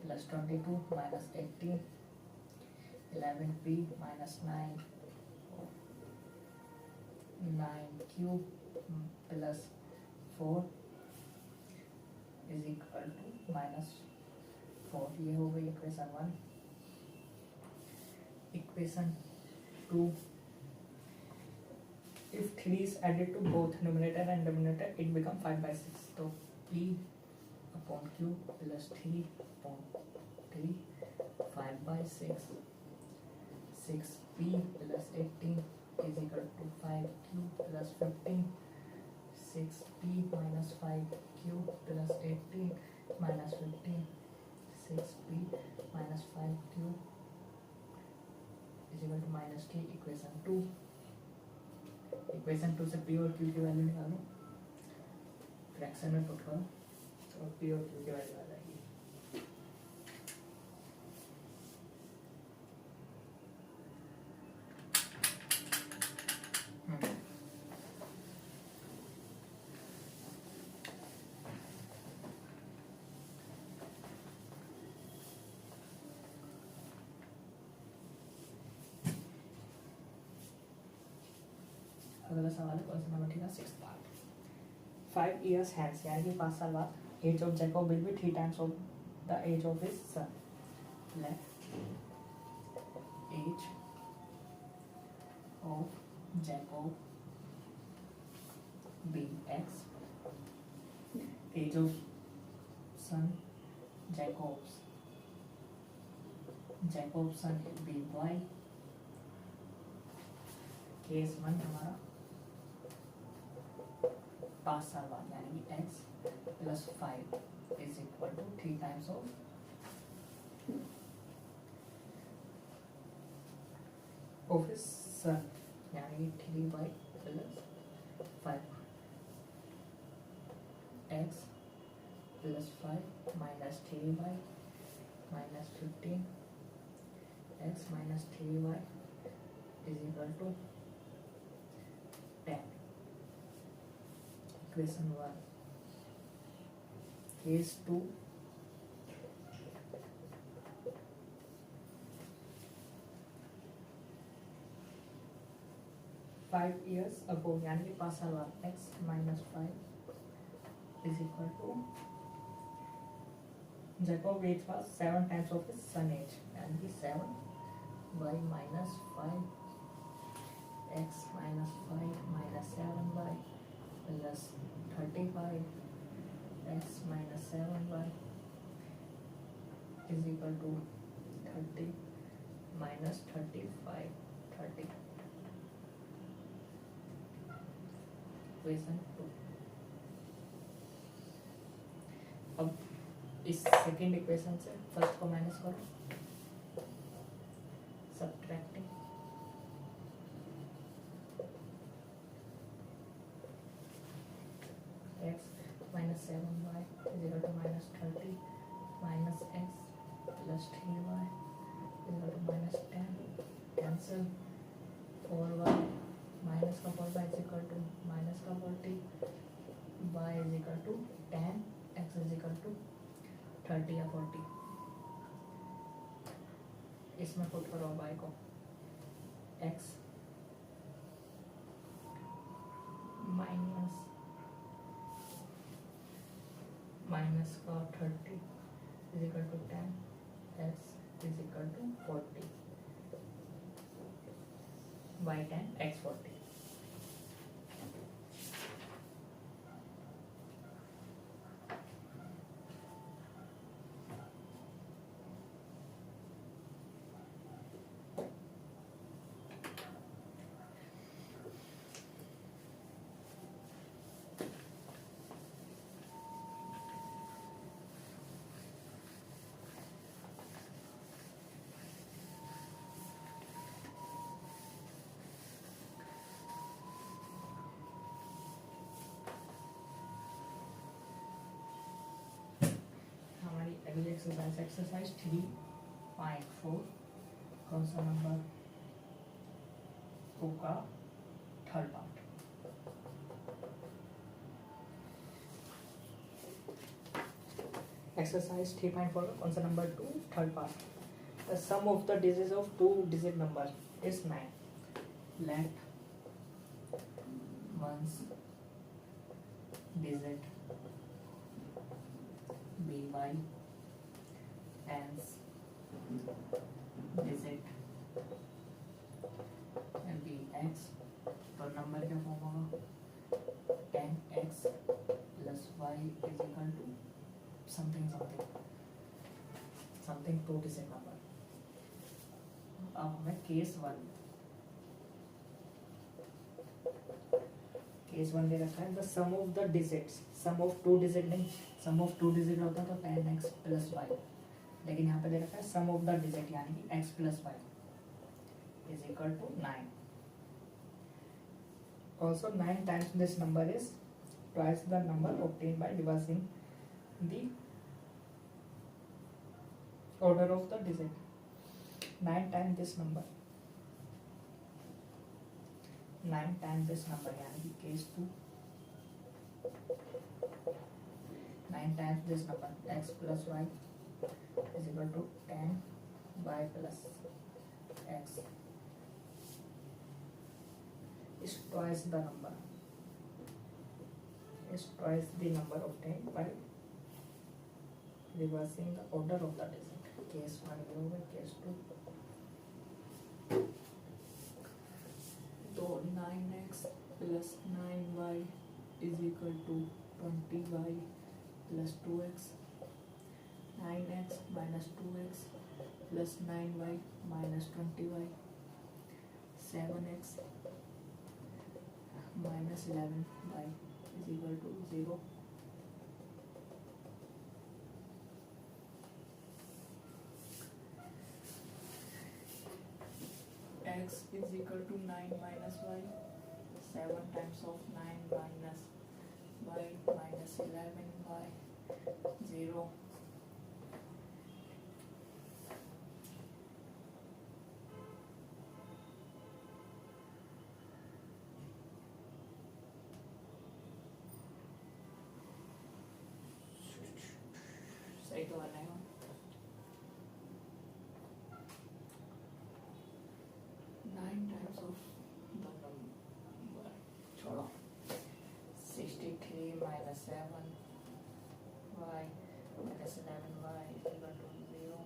plus 22 minus 18। 11p minus 9q plus 4 is equal to minus 4। ये हो गई equation 1। Equation 2 if 3 is added to both numerator and denominator it become 5/6। तो p upon q plus 3 upon 3 5/6 6p plus 18 is equal to 5q plus 15। 6p minus 5q plus 18 minus 15 6p minus minus 5q is equal to minus k equation 2। Equation 2 से p और q की value निकालो, fraction में put करो तो p और q की value आ जाएगी। अगला सवाल है कौन सा नंबर ठीक है, 6th पार्ट। 5 years hence यानी कि 5 साल बाद age of Jacob will be 3 times of the age of his son. Let age of Jacob be x, age of son Jacob son be y। Case 1 हमारा 5 साल बाद यानी कि x plus 5 is equal to 3 times of his son यानी कि 3y plus 5 x plus 5 minus 3y minus 15 x minus 3y is equal to 10। Equation 1। Case 2 5 years ago यानी कि 5 साल बाद x minus 5 is equal to Jacob age was 7 times of his son age यानी कि 7 y minus 5 x minus 5 minus 7y plus 35 x minus 7y is equal to 30 minus 35 30। Equation 2। अब इस second equation से first को माइनस करो, subtracting x minus 7y is equal to minus 30 minus x plus 3y is equal to minus 10, cancel 4y minus का 4y is equal to minus का 40, y is equal to 10, x is equal to 30 या 40। इसमें put करो y को, x minus का 30 is equal to 10, x is equal to 40, y 10 x 40। अगली exercise 3.4 कौन सा नंबर होगा, थर्ड पार्ट। एक्सरसाइज 3.4 कौन सा number 2 third part. The sum of the digits of 2 digit number is 9। Let ones digit be y and digit bx, तो number क्या form होगा, 10x plus y is equal to something something something 2 digit number. अब हमें case 1 दे रखा है, the sum of the digits, sum of 2 digit नहीं, sum of 2 digit होता तो 10x प्लस y लेकिन यहाँ पे दे रखा है सम ऑफ द डिजिट यानी कि x plus y is equal to 9. Also 9 times this number is twice the number obtained by reversing the order of the digit. 9 times this number, 9 times this number यानी कि case 2, 9 times this number x plus y is equal to 10 y plus x is twice the number, is twice the number obtained by reversing the order of the digit. Case 1 ये होगा, case 2 तो 9x plus 9y is equal to 20y plus 2x, 9x minus 2x plus 9y minus 20y, 7x minus 11y is equal to 0. X is equal to 9 minus y, 7 times of 9 minus y minus 11y, 0. सही तो बनेगा. 9 times of the number, छोड़ो, 63 minus 7 y minus 11y is equal to 0.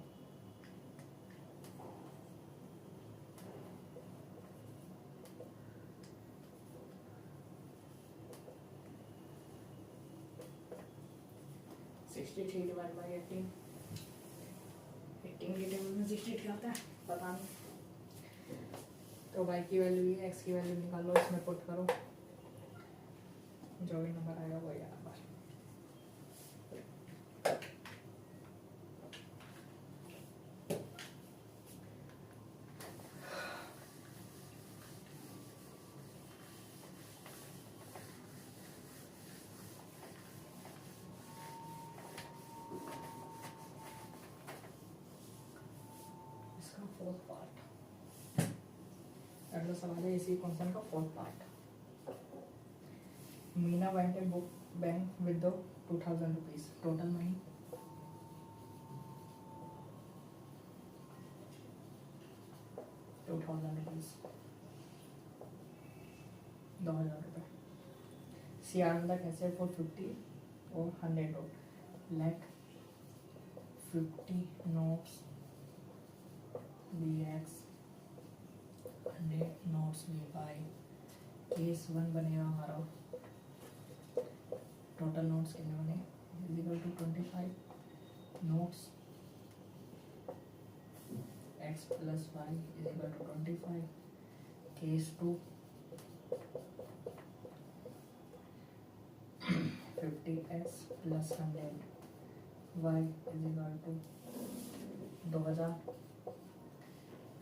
Sixty three divide by 18, 18 के table में 63 आता है, पता नहीं. तो y की वैल्यू है, x की वैल्यू निकालो, इसमें पुट करो, जो भी नंबर आएगा वही नंबर. इसका फोर्थ पार्ट, अगला सवाल है इसी क्वेश्चन का fourth part. Meena went a book bank with the 2000 rupees. Total money 2000 rupees, 2000 रुपये. She earned the cash for 50 or 100 notes. Let 50 notes be x, 100 notes be y. Case 1 बनेगा हमारा. Total notes कितने बने, is equal to 25 notes x plus y is equal to 25. Case 2 50x plus 100 y is equal to 2000.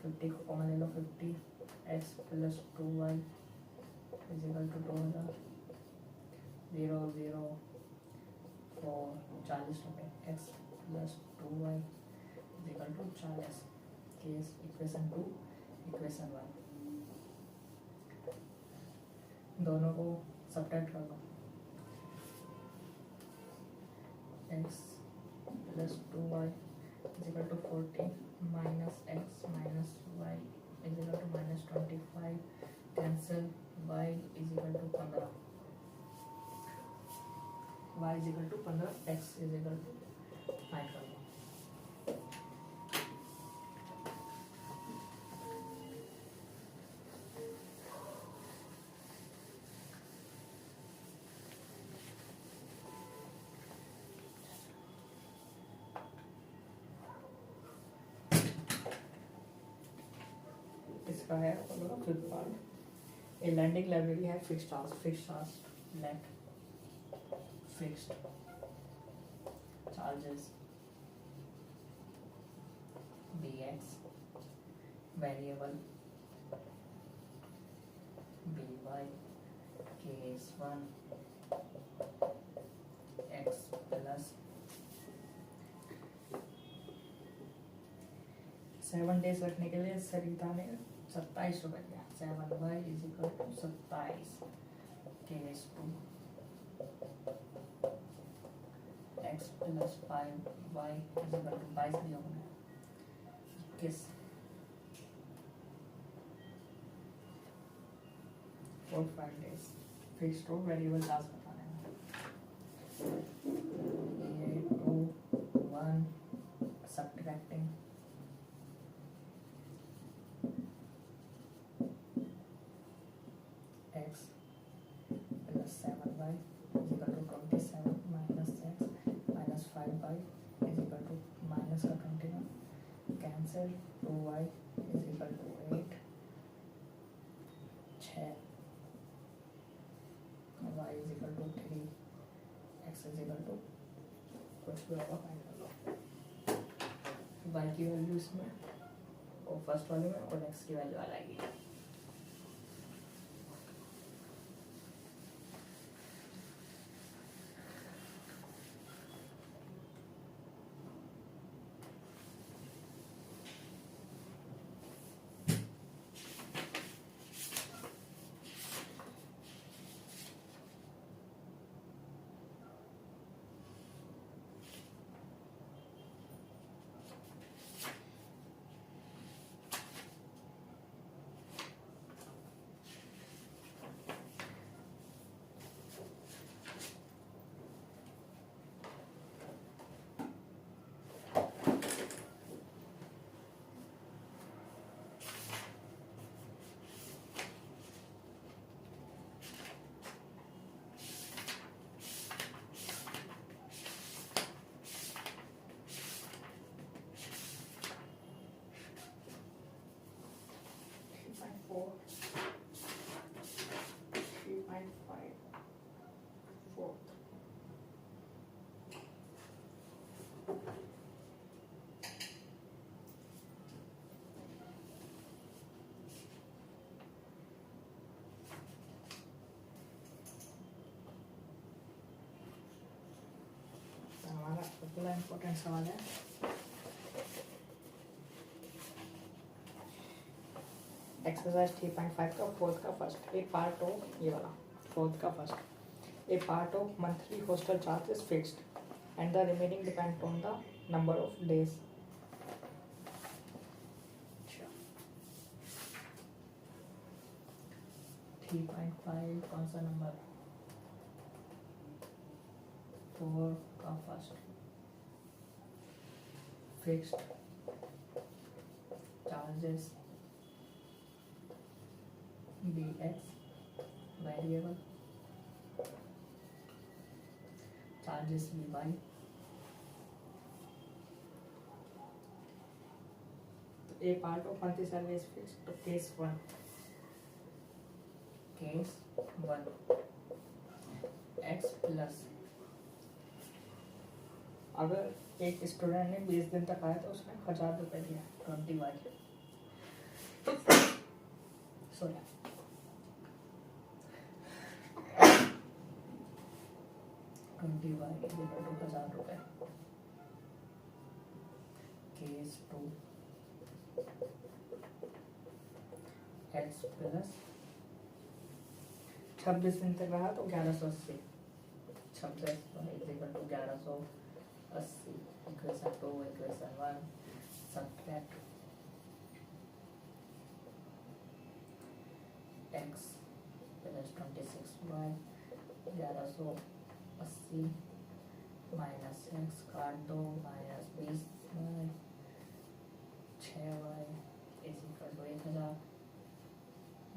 50 को common ले लो, 50x plus 2y is equal to 2000. 0 0 4 40 रुपये. x plus 2y is equal to 40. Case equation 2 equation 1 दोनों को subtract कर दो. x plus 2y is equal to 40 minus x minus y is equal to minus 25. Cancel. y is equal to 15. y is equal to 15, x is equal to 5 कर दो. इसका है fifth part. A lending library है fixed hours let fixed charges bx variable by case 1 x plus 7 days रखने के लिए सरिता ने 27 रुपये दिया। 7y is equal to 27 case 2 x plus 5y is equal to 22 दिया हमने 21 for 5 days। फिक्स्ड और वेरिएबल चार्ज बताने हैं। ये 2 1 subtracting x plus 7y is equal to 27 minus x minus 5y is equal to minus का 21 cancel 2y is equal to 8 6 y is equal to 3 x is equal to कुछ भी होगा find कर लो। y की value इसमें और first वाले में और x की वैल्यू आ जाएगी। हमारा अगला इम्पोर्टेंट सवाल है एक्सरसाइज 3.5 का फोर्थ का फर्स्ट ए पार्ट ऑफ ये वाला फोर्थ का first a part of monthly hostel charge is fixed and the remaining depend on the number of days. 3.5 कौन सा नंबर 4 का first fixed charges bx variable charges by तो a part of monthly salary is fixed तो case 1 x plus अगर एक student ने 20 दिन तक आया तो उसने 1000 रुपये दिया 20y sorry 20y is equal to 1000 रुपये केस 2 x प्लस 26 दिन तक रहा तो 1180 26 is equal to 1180 equation 2 equation 1 subtract x plus 26y 1180 minus x काट दो minus 20y 6y is equal to 1000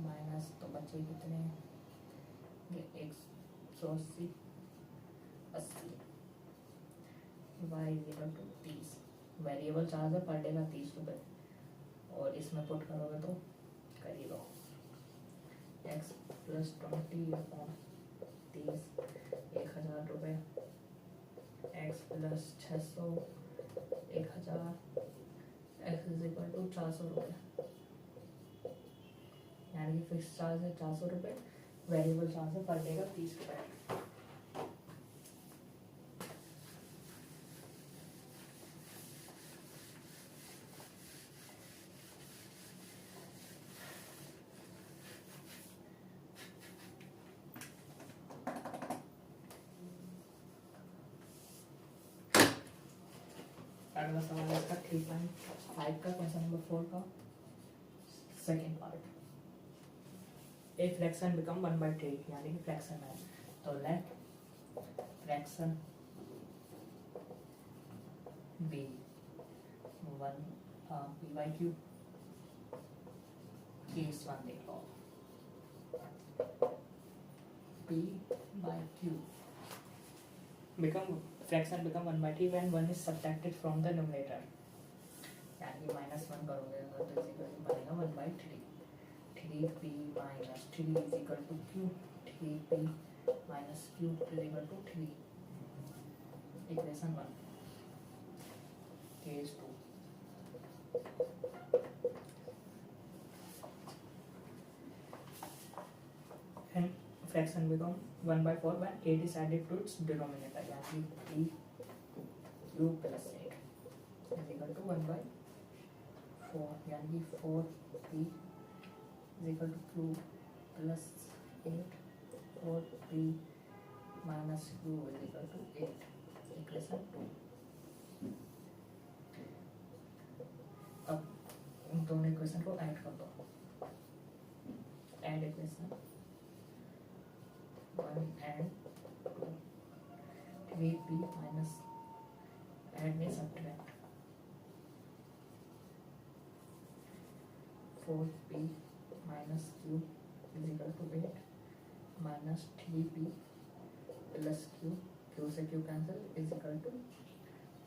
minus तो बचे कितने ये 180 80 y is equal to 30 variable charge है पर डे का 30 रुपये और इसमें पुट करोगे तो कर ही लो x प्लस 20 अपॉन 30 1000 रुपये x plus 600 1000 x is equal to 400 रुपये, यानी कि फिक्स चार्ज है 400 रुपये, वेरिएबल चार्ज है पर डे का 30 रुपये। अगला सवाल है इसका 3.5 का क्वेश्चन नंबर 4 का second part. A fraction become 1/3, यानी कि फ्रैक्शन है, तो late fraction B 1 p/q, case 1 देख लो, p/q become fraction become 1/3 when 1 is subtracted from the numerator, यानी -1 करोगे तो इज इक्वल टू बनेगा 1/3, 3p minus 3 is equal to q, 3p minus q is equal to 3, equation 1, case 2। and fraction become 1/4 when 8 is added to its denominator, यानी 3q plus 8 is equal to 1/4, यानी 4p is equal to q plus 8, 4p minus q is equal to 8, equation 2। अब इन दोनों equation को add कर दो, add equation 1 and 2, 3p minus add में subtract 4p minus q is equal to 8 minus 3p plus q, q से q cancel is equal to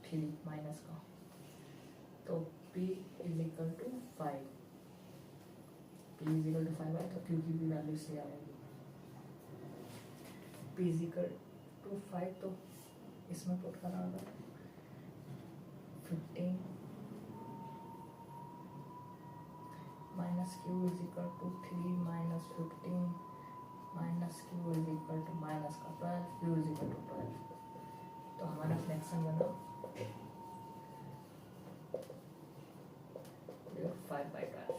3 minus का, तो p is equal to 5, p is equal to 5 है तो q की भी value से आएगी, p is equal to 5 तो इसमें पुट करना होगा 15 minus q is equal to 3 minus 15 minus q is equal to minus का 12, q is equal to 12, तो हमारा फ्रैक्शन बना 5/12।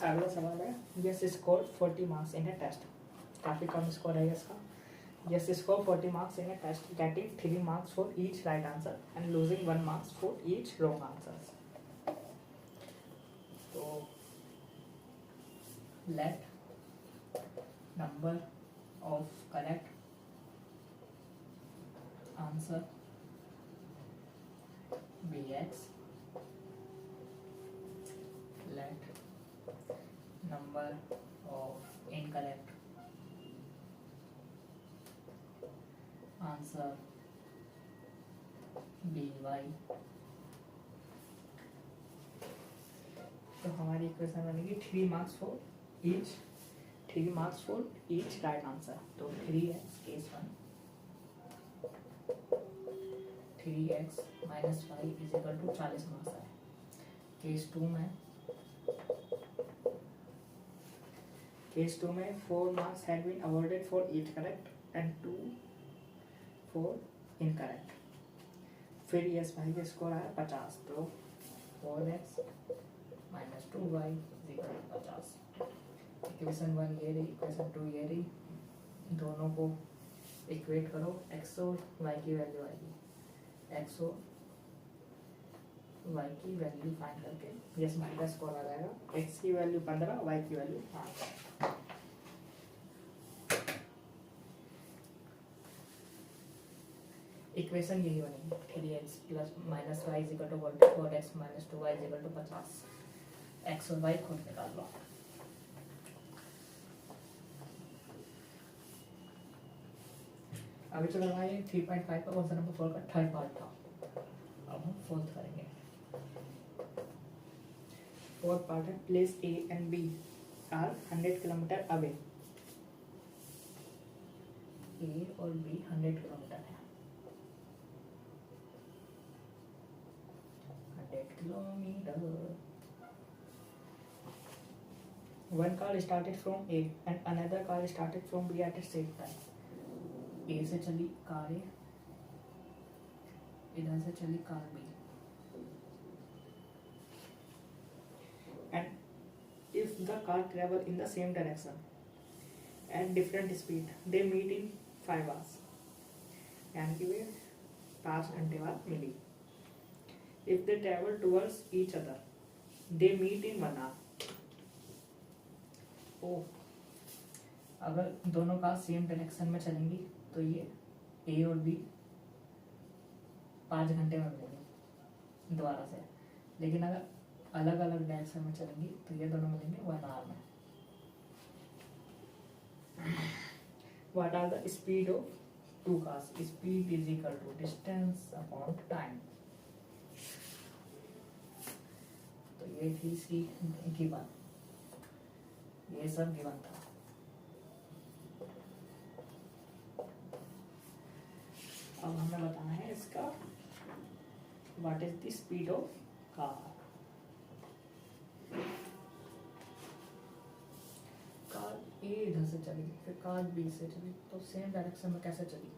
अगला सवाल है, yes score 40 marks in a test, काफ़ी कम स्कोर है इसका। Yes score 40 marks in a test getting 3 marks for each right answer and losing 1 marks for each wrong answer. तो let number of correct answer be x, let number of incorrect answer by, तो हमारी equation बनेगी 3 marks for each right answer, तो 3x case 1, 3x minus 5 is equal to 40 marks है। Case 2 में 4 marks had been awarded for each correct and 2 for incorrect. फिर यस भाई का score आया 50, तो 4x minus 2y is equal to 50। Equation 1 ये रही, इक्वेशन 2 ये रही, दोनों को इक्वेट करो, x और y की वैल्यू आएगी, x और y की वैल्यू फाइंड करके यस भाई का स्कोर आ जाएगा, x की वैल्यू 15, y की वैल्यू 5। इक्वेशन यही बनेगी 3x plus minus y is equal to 4x minus 2y is equal to 50। x और y खुद निकाल लो। अभी तो करवाए 3.5 का क्वेश्चन नंबर 4 का थर्ड पार्ट था, अब हम फोर्थ करेंगे। फोर्थ पार्ट है place A and B are 100 kilometre away. A और बी 100 किलोमीटर है, 100 kilometre. One car started from A and another car started from B at the same time. A से चली car A, इधर से चली car B, and if the car travel in the same direction at different speed, they meet in 5 hours. यानी कि वे 5 घंटे बाद मिली। If they travel towards each other, they meet in 1 hour. अगर दोनों कार सेम डायरेक्शन में चलेंगी तो ये ए और बी 5 घंटे में मिलेंगे दोबारा से, लेकिन अगर अलग अलग डायरेक्शन में चलेंगी तो ये दोनों मिलेंगे 1 आवर में। What are the speed of two cars? Speed is equal to distance upon time. तो ये थी इसकी गिवन, ये सब गिवन था। अब हमें बताना है इसका what is the speed of car. Car A इधर से चली, फिर कार बी से चली, तो सेम डायरेक्शन में कैसे चली?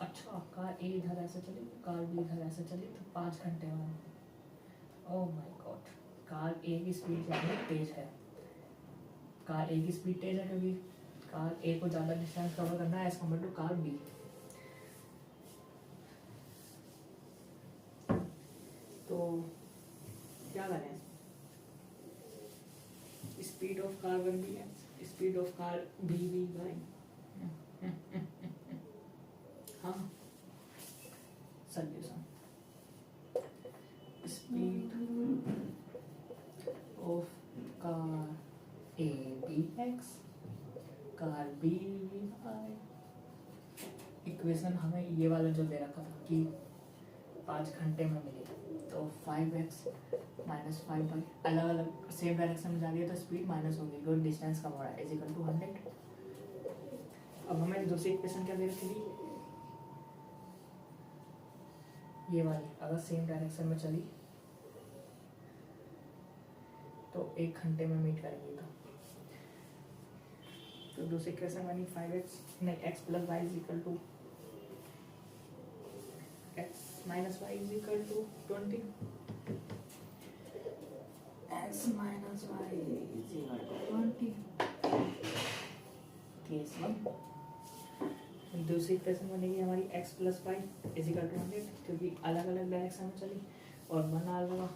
अच्छा, कार ए इधर ऐसे चली, कार बी इधर ऐसे चली, तो 5 घंटे में। ओह माय गॉड, कार ए की स्पीड ज़्यादा तेज है। कार ए की स्पीड तेज है क्योंकि कार ए को ज़्यादा डिस्टेंस कवर करना है as compare to car B. तो क्या करें? स्पीड ऑफ कार 1 बी है, speed of car B B by हाँ solution. Speed of car A be x, car B be y. Equation हमें ये वाला जो दे रखा था कि 5 घंटे में मिली, तो 5x माइनस 5 बाई अलग अलग सेम डायरेक्शन में जा रही है तो स्पीड माइनस होगी क्योंकि डिस्टेंस कम हो रहा है, इज इक्वल टू 100। अब हमें दूसरी इक्वेशन क्या दे रखी थी? ये वाली, अगर सेम डायरेक्शन में चली तो 1 घंटे में मीट करेंगे। तो दूसरी इक्वेशन बनी 5x नहीं x plus y is equal to x minus y is equal to 20। x minus y is equal to 20 case 1। दूसरी इक्वेशन बनेगी हमारी x plus y is equal to 100 क्योंकि अलग अलग डायरेक्शन में चली और 1 आर लगा,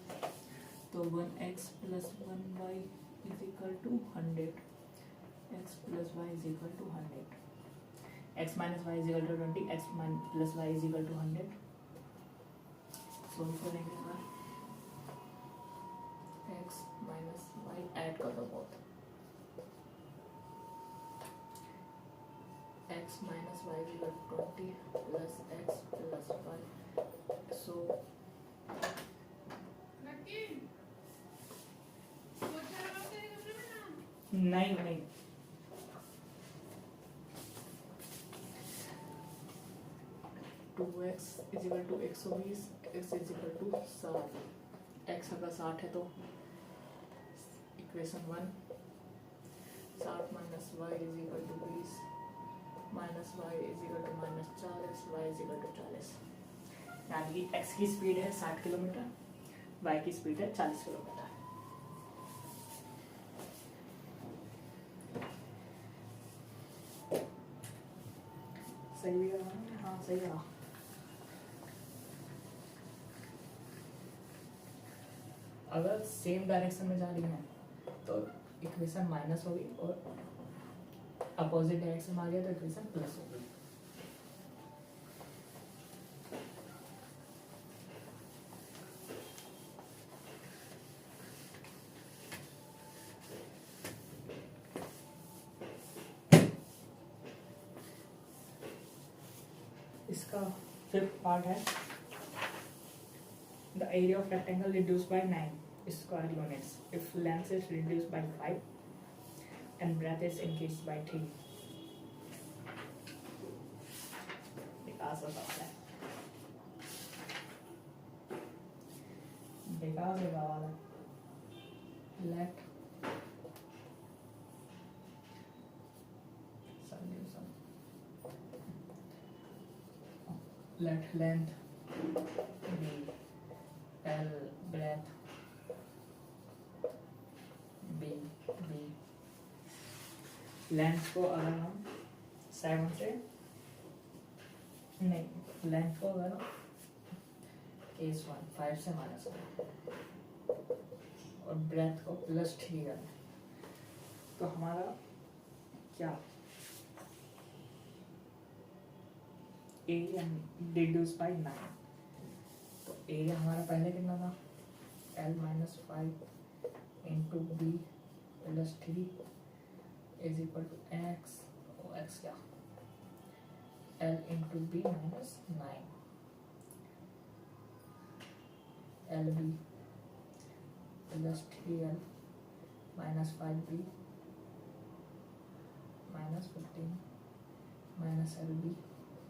तो 1x plus 1y is equal to 100। x plus y is equal to 100, x minus y is equal to 20, x plus y is equal to 100। Solve करेंगे ना, x minus y ऐड कर दो both, x minus y is equal to 20 plus x plus y, so नहीं 2x is equal to 120, x is equal to 60। x अगर 60 है तो equation 1 60 minus y is equal to 20 minus y is equal to minus 40, y is equal to 40। यानी कि x की speed है 60 kilometre, y की speed है 40 किलोमीटर। सही है? हाँ सही है। अगर सेम डायरेक्शन में जा रही है तो इक्वेशन माइनस होगी और अपोजिट डायरेक्शन में आ गया तो इक्वेशन प्लस होगी। इसका फिफ्थ पार्ट है the area of rectangle reduce by 9 square units if length is reduce by 5 and breadth is increase by 3। बेकार सा सवाल है, बेकार से सवाल है। Let solution, let length be L, breadth B, length को अगर हम 7 से नहीं, लेंथ को अगर हम केस 1 5 से माइनस करें और ब्रेथ को +3 करें तो हमारा क्या एरिया रिड्यूस बाय 9। तो एरिया हमारा पहले कितना था L-5 into B +3 is equal to x, x क्या L into B -9 L B +3L -5B -15 -LB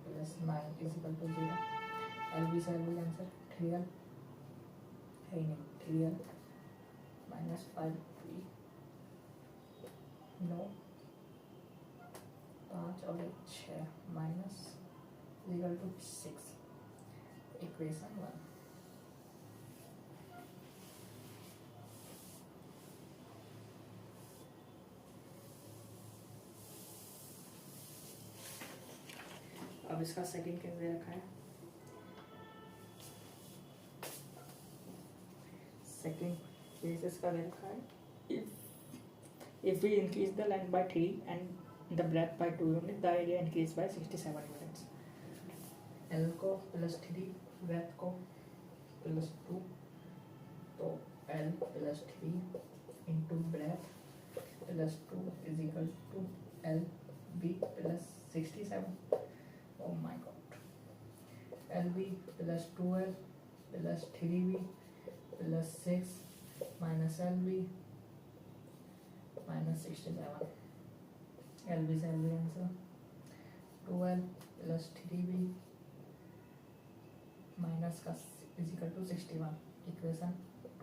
+9 is equal to 0। LB से LB आंसर 3L है ही नहीं, 3L -5B 9 5 और 6 माइनस इक्वल टू 6 इक्वेशन 1। अब इसका सेकंड केस दे रखा है, second case इसका दे रखा है if we increase the length by 3 and the breadth by 2 units, the area increase by 67 units। L को +3 breadth को +2 तो L +3 into breadth +2 is equal to L B +67। Oh my god, LB +2L +3B +6 minus LB -67। LB से LB answer 2L +3B minus का is equal to 61 equation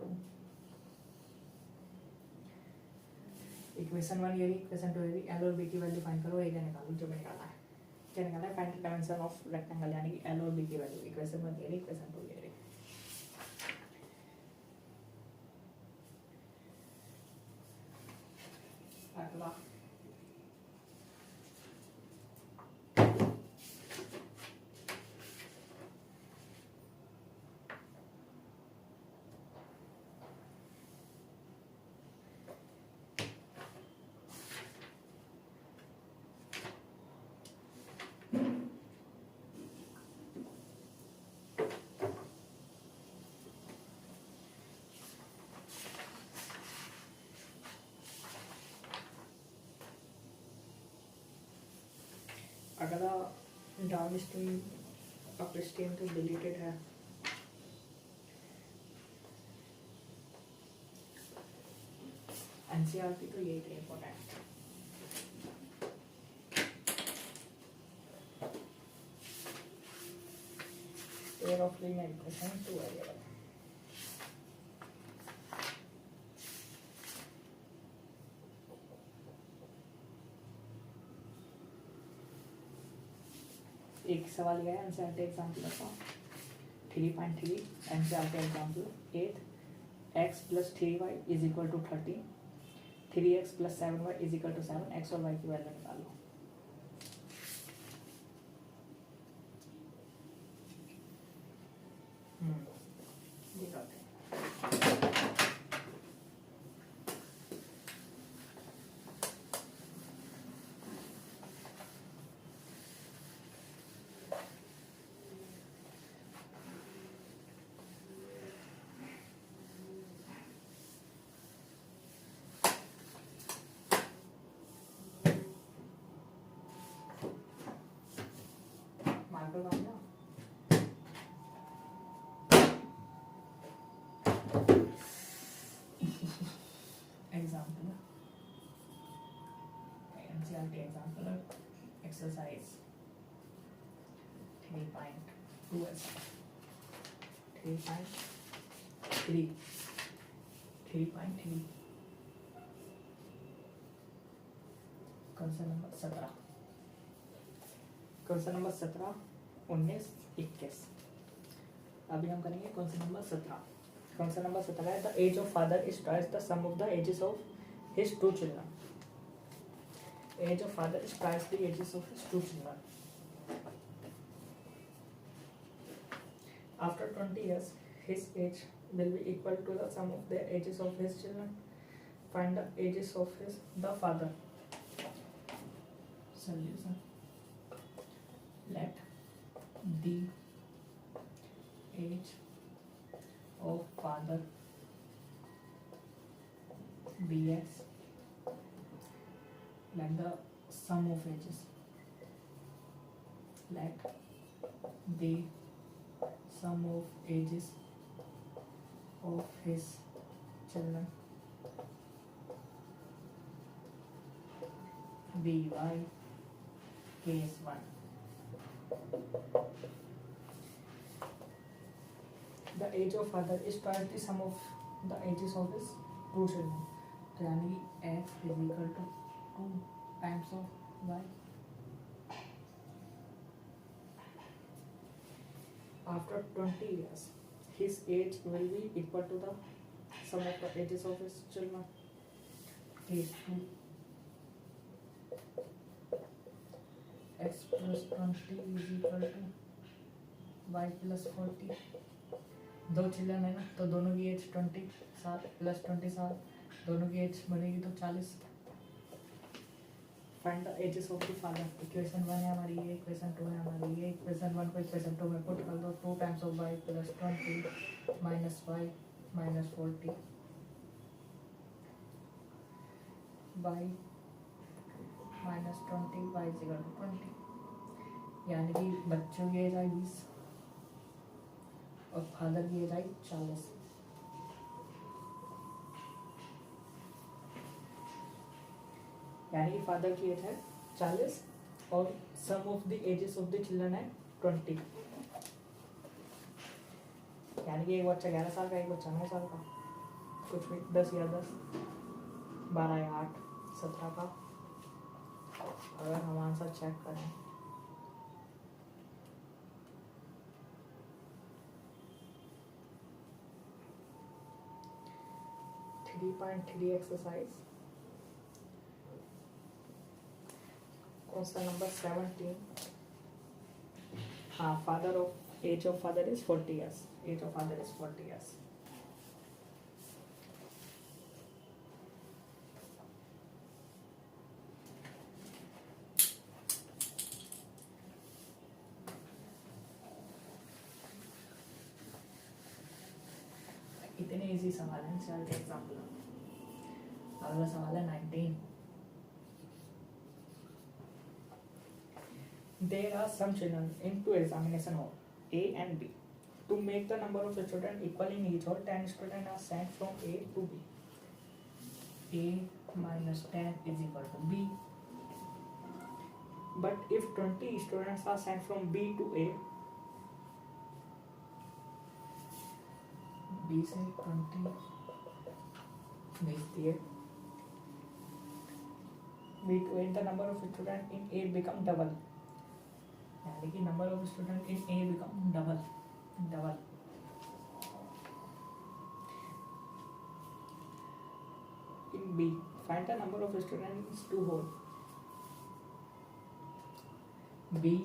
2। Equation 1 ये रही, equation 2 ये रही। L और B की वैल्यू फाइंड करो, area निकालो। जो मैं निकाला है क्या निकाला है, find the dimension of rectangle यानी कि L और B की वैल्यू। इक्वेशन 1 ये रही, इक्वेशन 2 ये रही। अगला अगला डाउन स्ट्रीम अप स्ट्रीम तो डिलीटेड है। एनसीईआरटी तो यही थे important. Pair of linear equation 2 variable. एक सवाल यह है एनसीईआरटी एग्जाम्पल का 3.3 NCERT example 8 x + 3y is equal to 13 3x + 7y is equal to 7 x और y की वैल्यू निकालो। ये करते हैं। एग्जाम्पल का आया एग्जाम्पल एनसीईआरटी एग्जाम्पल एक्सरसाइज 3.2 ऐसा 3.3 3.3 क्वेश्चन नंबर 17 क्वेश्चन नंबर 17 19 21 अभी हम करेंगे क्वेश्चन नंबर 17 क्वेश्चन नंबर 17 है the age of father is twice the sum of the ages of his two children age of father is twice the ages of his two children after 20 years his age will be equal to the sum of the ages of his children find the ages of the father solution let the age of father be x let the sum of ages let the sum of ages of his children be y case 1 the age of father is twice the sum of the ages of his two children तो यानी x is equal to 2 times of y after 20 years his age will be equal to the sum of the ages of his children case 2 x plus 20 is equal to y plus 40 दो children है ना तो दोनों की as 20 साल plus 20 साल दोनों की एज बनेगी तो 40 find the ages of the father equation 1 है हमारी ये इक्वेशन 2 है हमारी ये इक्वेशन 1 को इक्वेशन 2 में पुट कर दो 2 times of y plus 20 minus y minus 40 y minus 20 y is equal to 20 यानी कि बच्चों की एज आई 20 और फादर की एज आई 40 यानी कि फादर की एज है 40 और sum of the ages of the children है 20 यानी कि एक बच्चा 11 साल का एक बच्चा 9 साल का कुछ भी 10 या 10 12 या 8 17 का अगर हम आंसर चेक करें (3.3) exercise question number 17 father of age of father is 40 years age of father is 40 years इतने इजी सवाल हैं चल एग्जाम्पल अगला सवाल है 19 There are some children in two examination hall A and B. To make the number of students equal in each hall, 10 students are sent from A to B. A minus 10 is equal to B. But if 20 students are sent from B to A, B से 20 भेज दिए B to A, the number of students in A become double. यानी कि number of student in A become double in B find the number of student in two whole B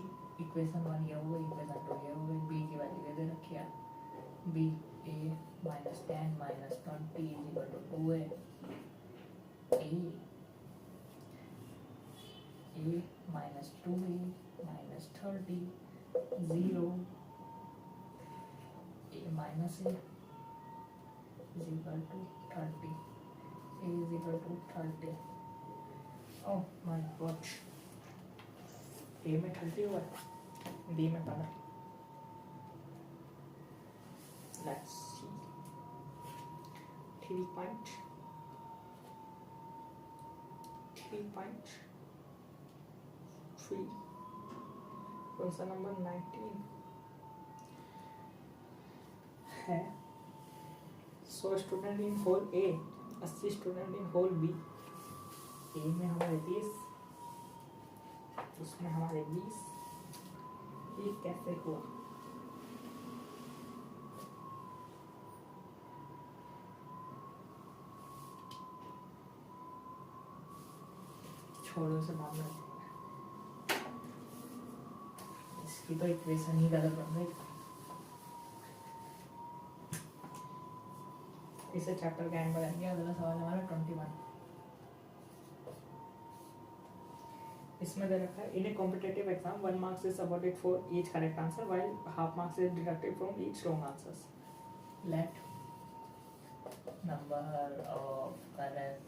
equation 1 ये हो गई equation 2 ये हो गई B की value ये दे रखी है B A minus 10 minus 20 is equal to 2 है A minus 2 minus 30 0 a minus a is equal to 30 a is equal to 30 oh my god a में 30 हुआ बी में 15. Let's see. 3.3. क्वेश्चन नंबर 19 है. 100 student in hall A, 80 student in hall B. A में हमारे 30, उसमें हमारे 20. ये कैसे हुआ? छोड़ो से बाद में, इसकी तो इक्वेशन ही गलत बन गई. इसे चैप्टर का एंड बनाएंगे. अगला सवाल हमारा 21. इसमें दे रखा है in a competitive exam 1 marks is awarded for each correct answer while half marks is deducted from each wrong answers. Let number of correct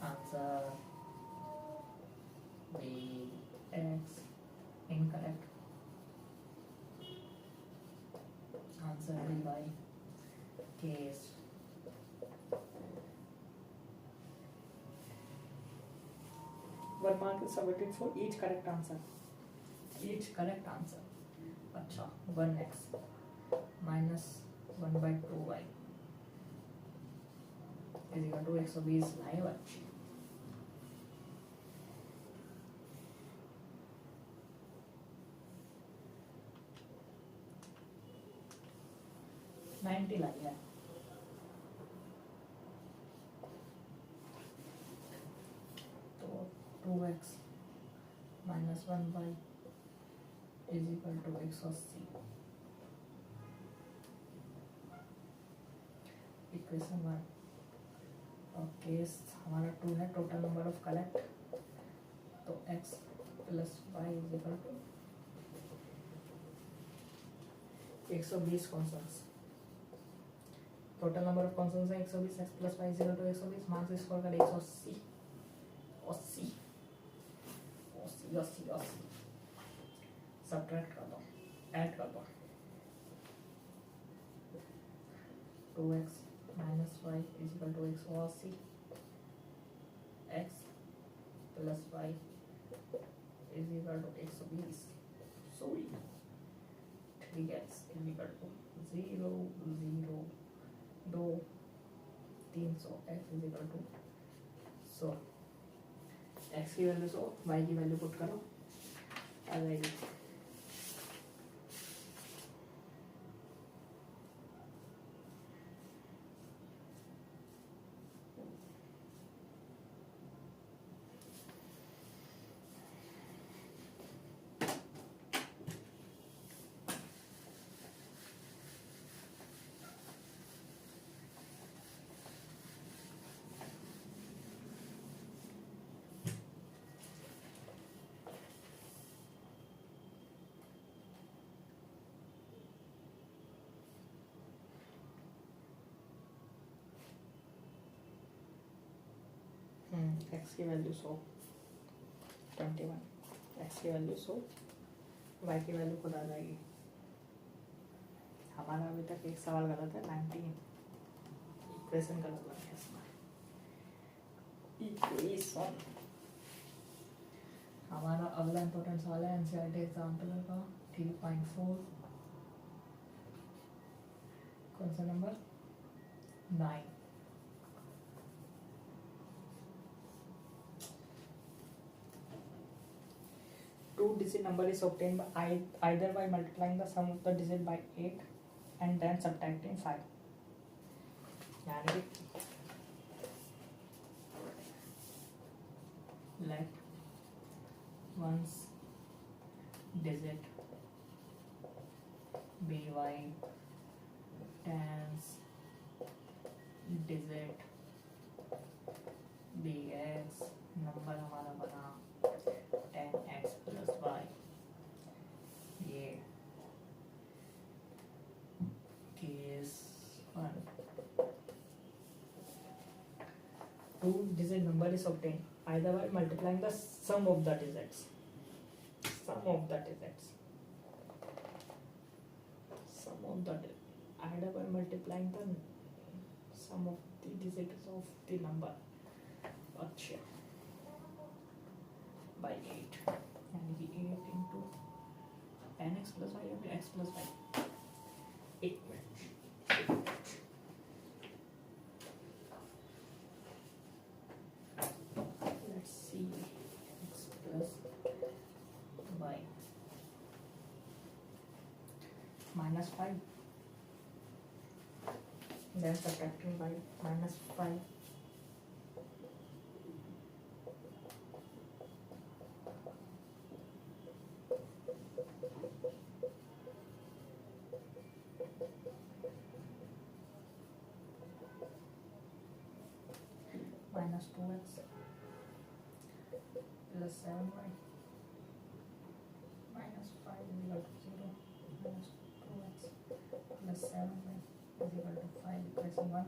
answer be x. Incorrect answer be y. Case 1 mark is awarded for each correct answer. Each correct answer. अच्छा 1x minus 1/2y is equal to 120 नहीं बच्ची. Ninety लाई है. तो 2x minus 1y is equal to 180. Equation 1. और case हमारा 2 है. Total number of correct, तो x plus y is equal to 120 constants. Total number of constants है 120. x plus y is equal to 120. Marks score कर 180. 80 80 80 80. Subtract कर दो, add कर दो. 2x minus y is equal to 180. x plus y is equal to 120. So 3x is equal to 0 0 2 300. x is equal to, so x की value 100, y की value put करो, आ जाएगी. x की वैल्यू 100, 21. x की value 100, y की value खुद आ जाएगी. हमारा अभी तक एक सवाल गलत है. 19 इक्वेशन गलत बन गया इसमें. इक्वेशन हमारा अगला इंपॉर्टेंट सवाल है एनसीईआरटी एग्जाम्पल का 3.4 question number 9. Two-digit number is obtained by either by multiplying the sum of the digit by 8 and then subtracting 5. यानी let one's digit be y tens digit be x. Number हमारा बना 10x plus y. ये case 1. Two-digit number is obtained either by multiplying the sum of the digits. sum of the digits. Sum of the add up by multiplying the sum of the digits of the number. अच्छा by 8 यानी कि 8 into 10x plus y या x plus y. 8 minute. Let's see x plus y minus 5. Then subtracting by minus 5. Minus 2x plus 7y minus 5 is equal to 0. Minus 2x plus 7y is equal to 5 equation 1.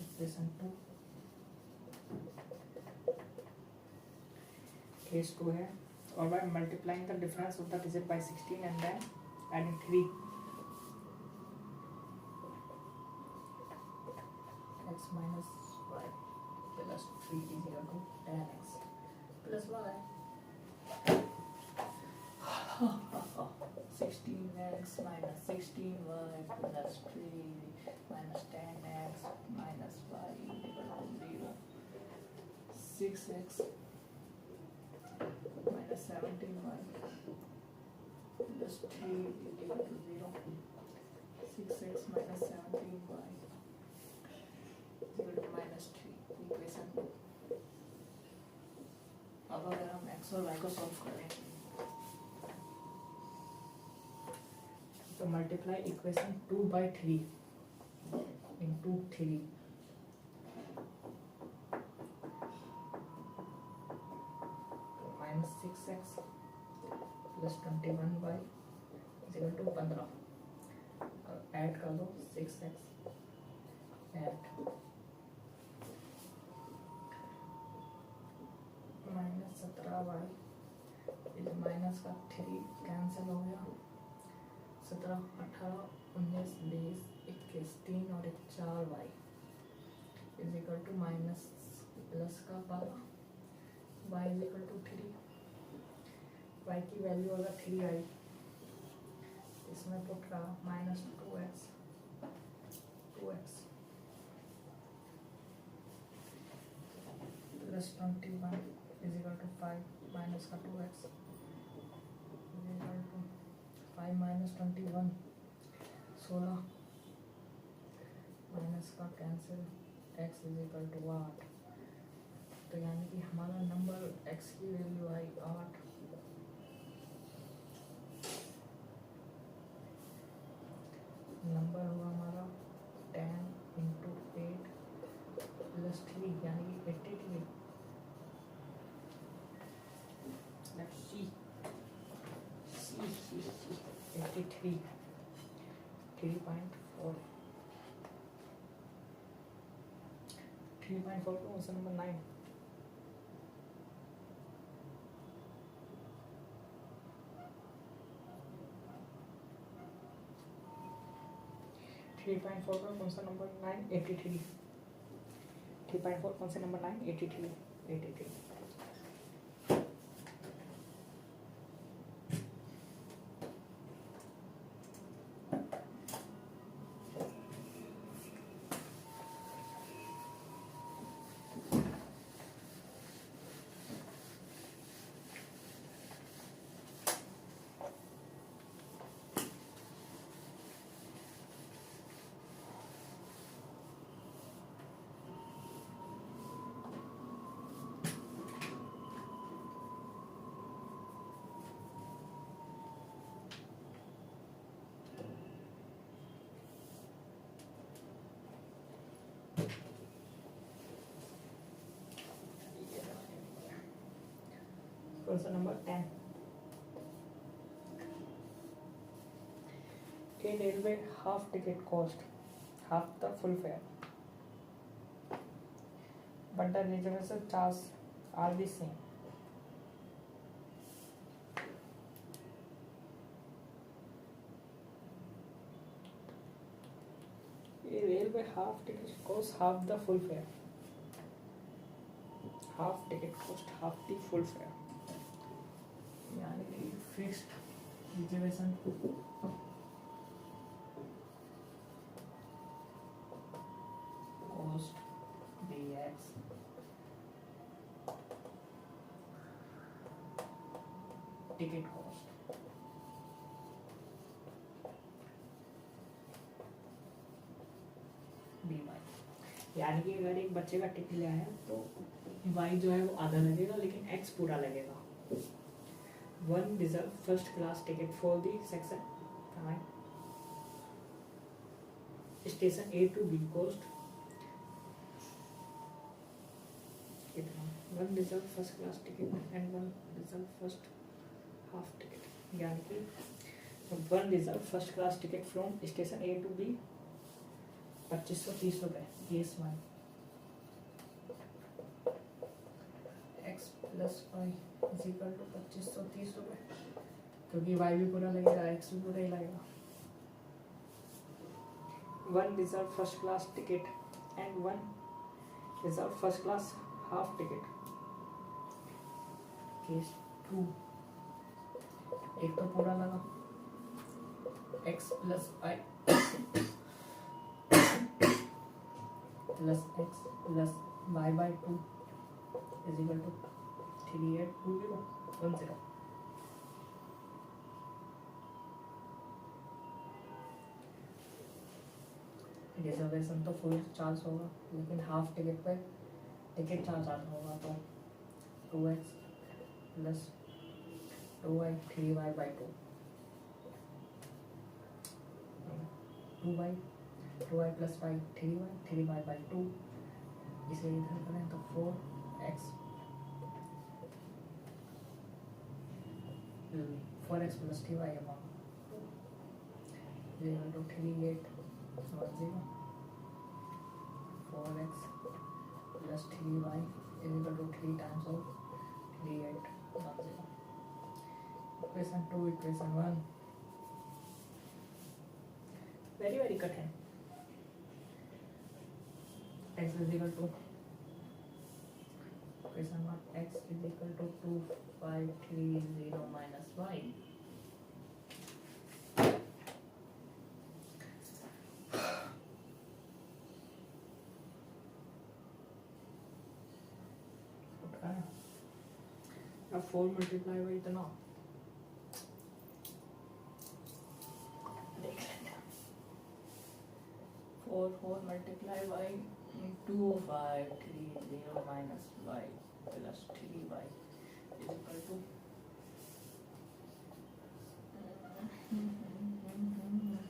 Equation 2. Case 2 है और by multiplying the difference of the digit by 16 and then adding 3. X minus y plus 3 is equal to 10x plus y. 16x minus 16y plus 3 minus 10x minus y is equal to 0. 6x minus 17y plus 3 is equal to 0. 6x minus 17y equal to minus 3. Equation 2. अब अगर हम x और y को solve करें तो multiply equation 2 by 3 into 3. तो minus 6x plus 21y is equal to 15. और add कर दो 6x ऐड माइनस 17y इस माइनस का 3 कैंसिल हो गया. 17 18 19 20 21 3 और 1 4y is equal to minus plus का 12 y is equal to 3. y की वैल्यू अगर 3 आई इसमें पुट रहा minus 2x plus 21 is equal to 5 minus का 2x is equal to 5 minus 21 16 minus का cancel x is equal to 8. तो यानी कि हमारा नंबर x की वैल्यू आई 8. नंबर हुआ हमारा 10 इंटू 8 प्लस 3 यानी कि 83. Let's see. 83. 3.4. 3.4 को क्वेश्चन नंबर 9. 3.4 का question number 9 83. 3.4 question number 9 83. Question number 10. A railway half ticket cost half the full fare, but the reservation charges are the same. Railway half ticket cost half the full fair, half ticket cost half the full fair, यानी कि fixed reservation cost dx ticket cost dy, यानी कि अगर एक बच्चे का ticket लिया है तो y जो है वो आधा लगेगा लेकिन x पूरा लगेगा. One reserve first class ticket for the section station A to B cost इतना. One reserve first class ticket and one reserve first half ticket, यानी कि one reserve first class ticket from station A to B 2530 रुपये. Yes y x plus y is equal to 2530 रुपये, क्योंकि y भी पूरा लगेगा x भी पूरा ही लगेगा. One reserve first class ticket and one reserve first class half ticket. Case 2, एक तो पूरा लगा x plus y plus x plus y by 2 is equal to 382010. Reservation तो फुल चार्ज होगा लेकिन हाफ टिकट पे टिकट चार्ज आता होगा, तो 2x plus 2y 3y by 2 2y 2y plus y 3y 3y by 2, इसे इधर करें तो 4x 4x plus 3y among 2 is equal to 3810. 4x plus 3y is equal to 3 times of 3810. Equation 2, equation 1 very कठिन. x is equal to equation 1, x is equal to 2530 minus y. अब 4 multiply by इतना देख लेते हैं. 4 multiply by 2530 minus y plus 3y is equal to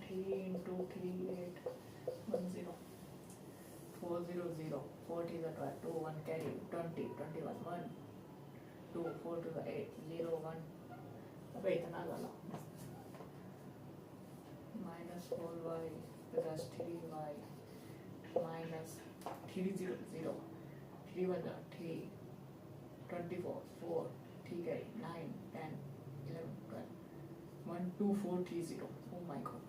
3 into 3810. 400 40 is a 12, 2 1 carry 20 21 1 2 4 to the 8 0 1. अबे इतना गला minus 4y plus 3y minus 300 3 1 3 24 4 ठीक है 9 10 11 12 1 2 4 3 0. Oh my god.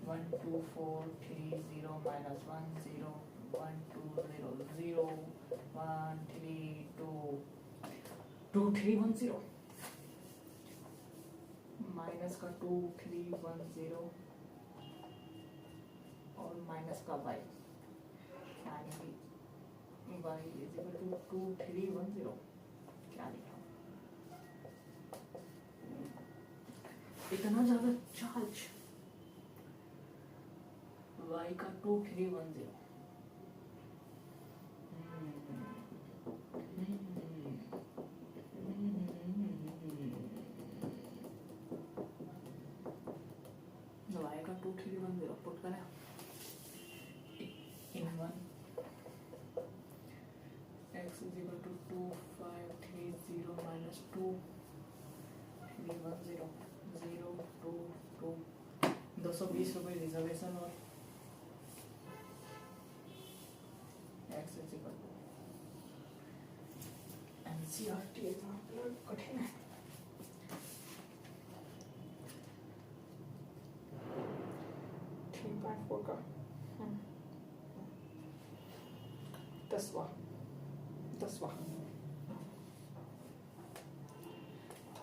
1 2 4 3 0 minus 1 0 1 2 0 0 1 3 2 2 3 1 0 minus का 2 3 1 0 और माइनस का y, यानी कि y इज इक्वल टू 2 3 1 0. क्या लिखा इतना ज्यादा चार्ज y का 2 3 1 0. y का 2 3 1 0 पुट करें in 1 x is equal to 2 5 3 0 minus 2 3 1 0 0 2 2 220 रुपये रिजर्वेशन और x is equal to NCERT example कठिन है. 4.4 का 10वां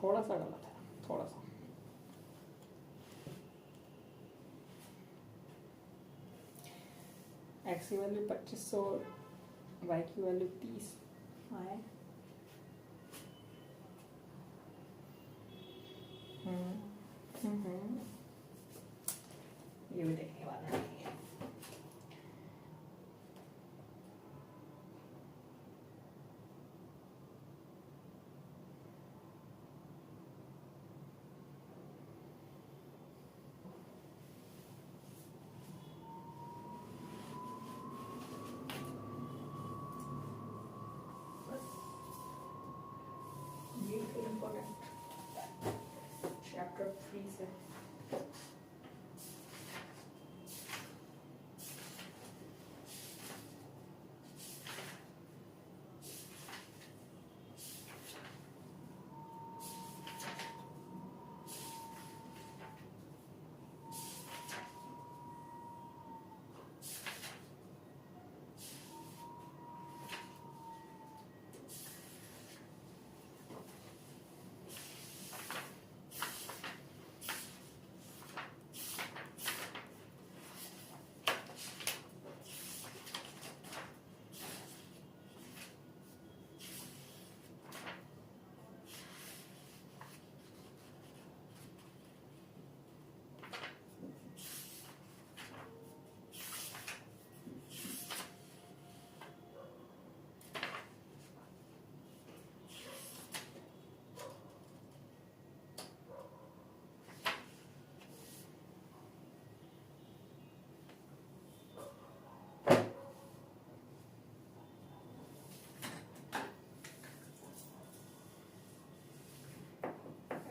थोड़ा सा गलत है, थोड़ा सा। एक्स की वैल्यू 2500, वाई की वैल्यू 30 आए। ये भी देखने वाला नहीं है। ये इम्पोर्टेंट चैप्टर 3 से।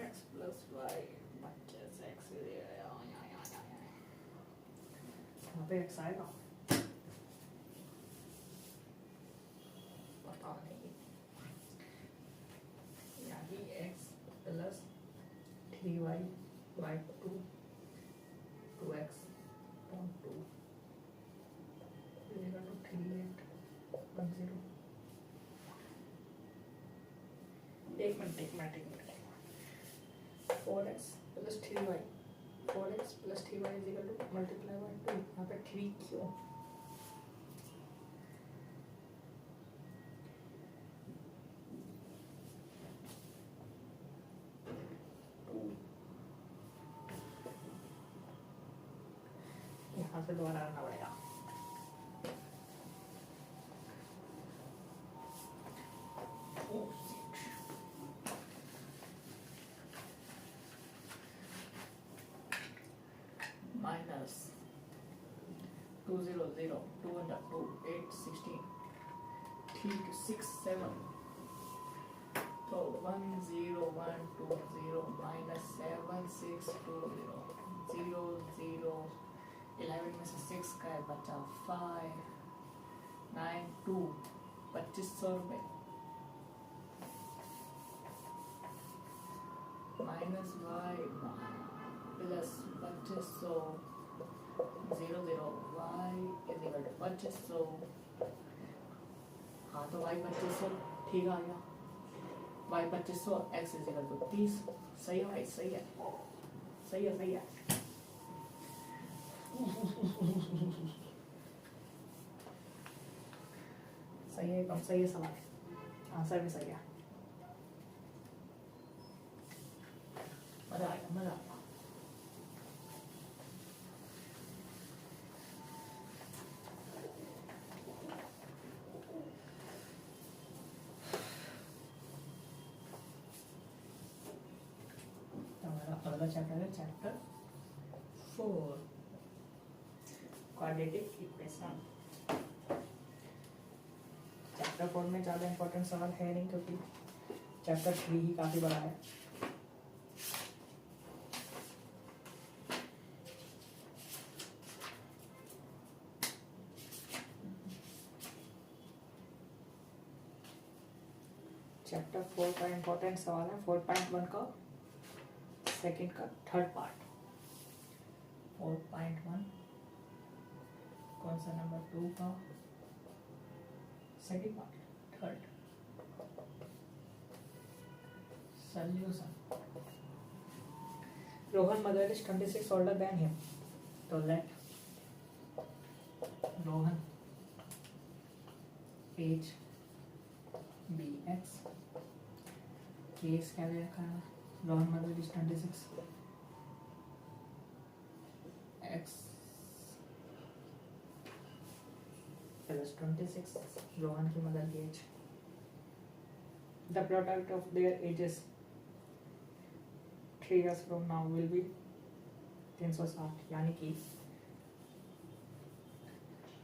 x plus y बच्चे x यहाँ पे x आएगा, पता नहीं। यानी x plus 3y by 2 2x upon 2 is equal to 3810। एक minute 4x plus 3y 4x plus 3y is equal to multiply by 2। यहाँ पे 3 क्यों? यहाँ से दोबारा आना पड़ेगा। माइनस 200 2 under 2 8 16 3 to 6 7 तो 10120 minus 7620 0 0 11 में से 6 का है बचा 5 9 2 2500 रुपये minus y plus 2500 0 0 y is equal to 2500। हाँ तो वाई 2500 ठीक आ गया। Y 2500 x is equal to 30। सही है भाई, सही है सही है सही है। सही है, कम सही है सवाल, आंसर भी सही है। मजा आएगा मजा आएगा। हमारा अगला चैप्टर है चैप्टर 4 क्वाड्रेटिक इक्वेशन। चैप्टर 4 में ज़्यादा इंपॉर्टेंट सवाल है नहीं क्योंकि चैप्टर 3 ही काफ़ी बड़ा है। चैप्टर 4 का इंपॉर्टेंट सवाल है 4.1 का सेकंड का थर्ड पार्ट। 4.1 कौन सा नंबर 2 का second part, third solution. Rohan mother is 26 older than him, तो let Rohan age be x. Case क्या दे रखा है, Rohan mother is 26 x plus 26 Rohan की मदर की age. The product of their ages 3 years from now will be 360, यानी कि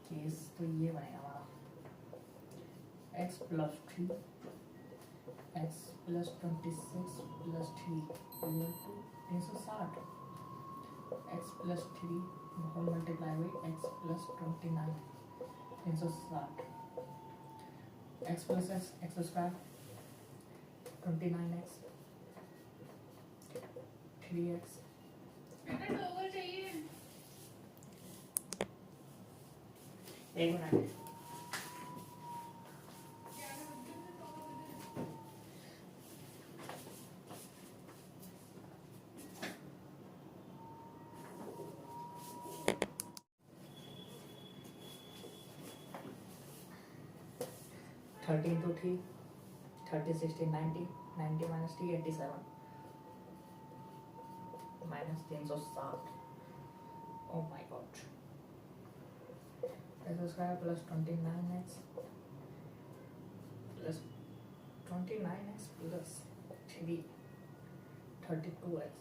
केस तो ये बनेगा हमारा x plus 3 x plus 26 plus 3 equal to 360, x plus 3 whole multiply by x plus 29 360, x plus x square 29x 3x एक minute 13 to 3 30 60 90 90 minus 3 87 minus 360. Oh my god. X square plus 29x plus 29x plus 3 32x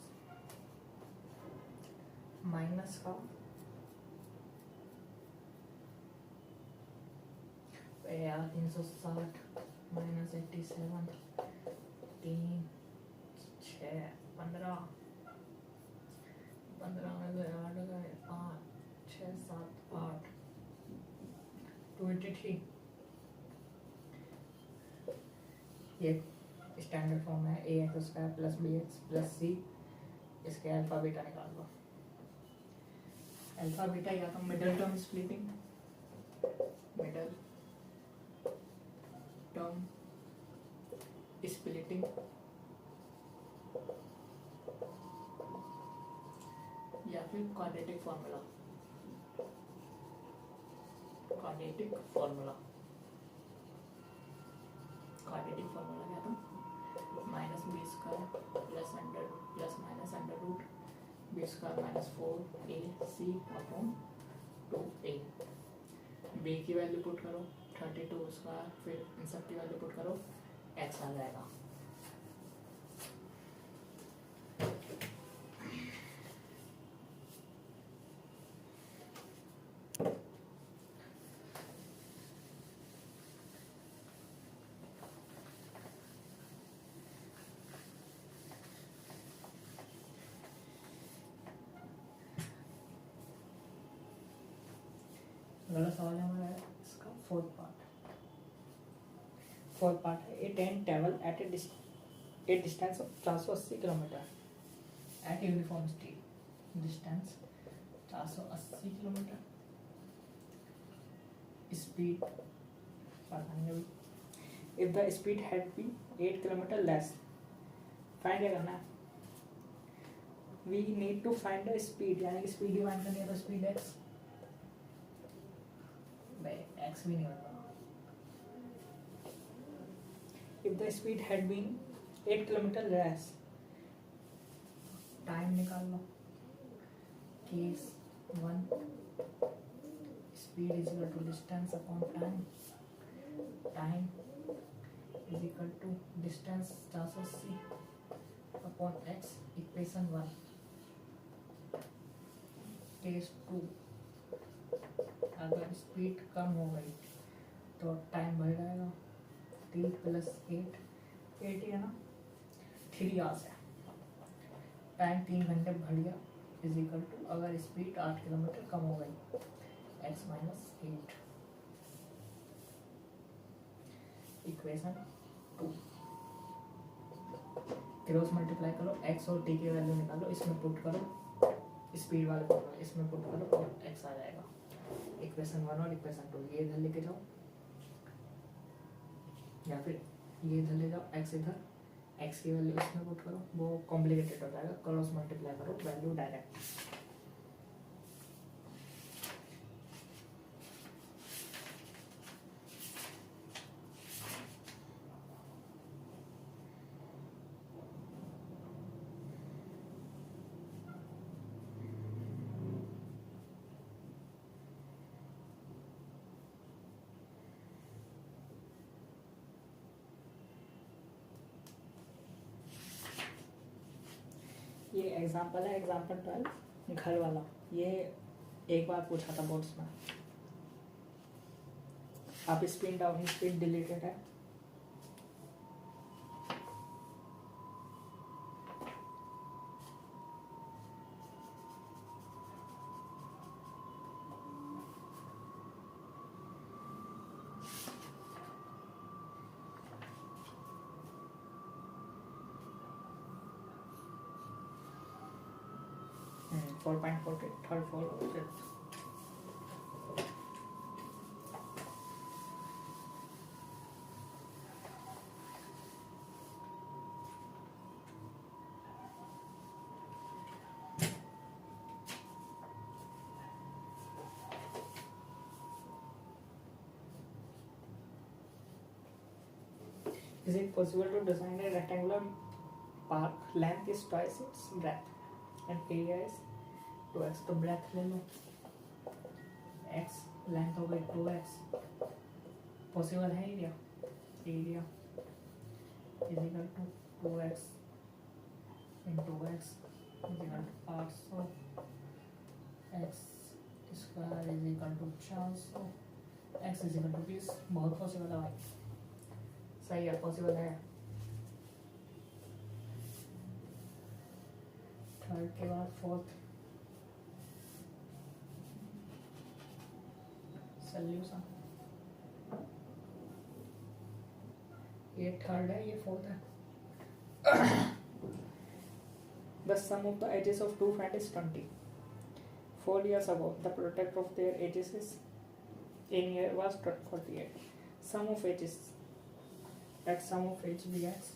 minus का यार 360 minus 87 3 6 15 15 में से 8 गए 5 6 7 8 23। ये standard form है a x square plus b x plus c. इसके alpha beta निकाल लो। अल्फा बीटा या तो middle term splitting, middle term splitting या फिर क्वाड्रेटिक फार्मूला। क्वाड्रेटिक फार्मूला क्या था, minus B square plus under plus minus under root B square minus 4ac upon 2a। B की वैल्यू पुट करो 32 स्क्वायर, फिर इन सब की वैल्यू पुट करो, x आ जाएगा। अगला सवाल हमारा है इसका फोर्थ पार्ट है a train travel at a distance of 480 kilometre at uniform speed. Distance 480 kilometre, speed if the speed had been 8 kilometre less. Find क्या करना है, we need to find the speed, यानी कि स्पीड डिवाइड करनी है तो speed x भी नहीं होगा। If the speed had been 8 kilometer less, time निकाल लो। Case 1 speed is equal to distance upon time. Time is equal to distance 480 upon एक्स, इक्वेशन 1। केस 2 अगर स्पीड कम हो गई तो टाइम बढ़ जाएगा। 3 प्लस 8 ही है ना, 3 आवर्स है, टाइम 3 घंटे बढ़ गया इज इक्वल टू अगर स्पीड 8 किलोमीटर कम हो गई x minus 8। Equation 2 cross multiply करो, x और t की वैल्यू निकालो, इसमें पुट करो स्पीड वाले फॉर्मूला, इसमें पुट करो और x आ जाएगा। इक्वेशन 1 और इक्वेशन 2 ये इधर लेके जाओ, या फिर ये इधर ले जाओ, x इधर, x की वैल्यू इसमें पुट करो, वो कॉम्प्लिकेटेड हो जाएगा, क्रॉस मल्टीप्लाई करो वैल्यू डायरेक्ट। ये एग्जाम्पल है, एग्जाम्पल 12 घर वाला, ये एक बार पूछा था बोर्ड्स में। आप स्पिन डाउन स्पिन डिलीटेड है, four point four third four fifth. Is it possible to design a rectangular park? Length is twice its breadth and area is 2x. तो breadth ले लो, x length हो गई 2x, possible है area, area is equal to 2x into x is equal to 800, x square is equal to 400, x is equal to 20। बहुत possible है भाई, सही है, पॉसिबल है। थर्ड के बाद फोर्थ सॉल्यूशन, ये थर्ड है, ये फोर्थ है। The sum of the ages of two friends is 20. 4 years ago, the product of their ages is in year was 48. Sum of ages, at sum of age begins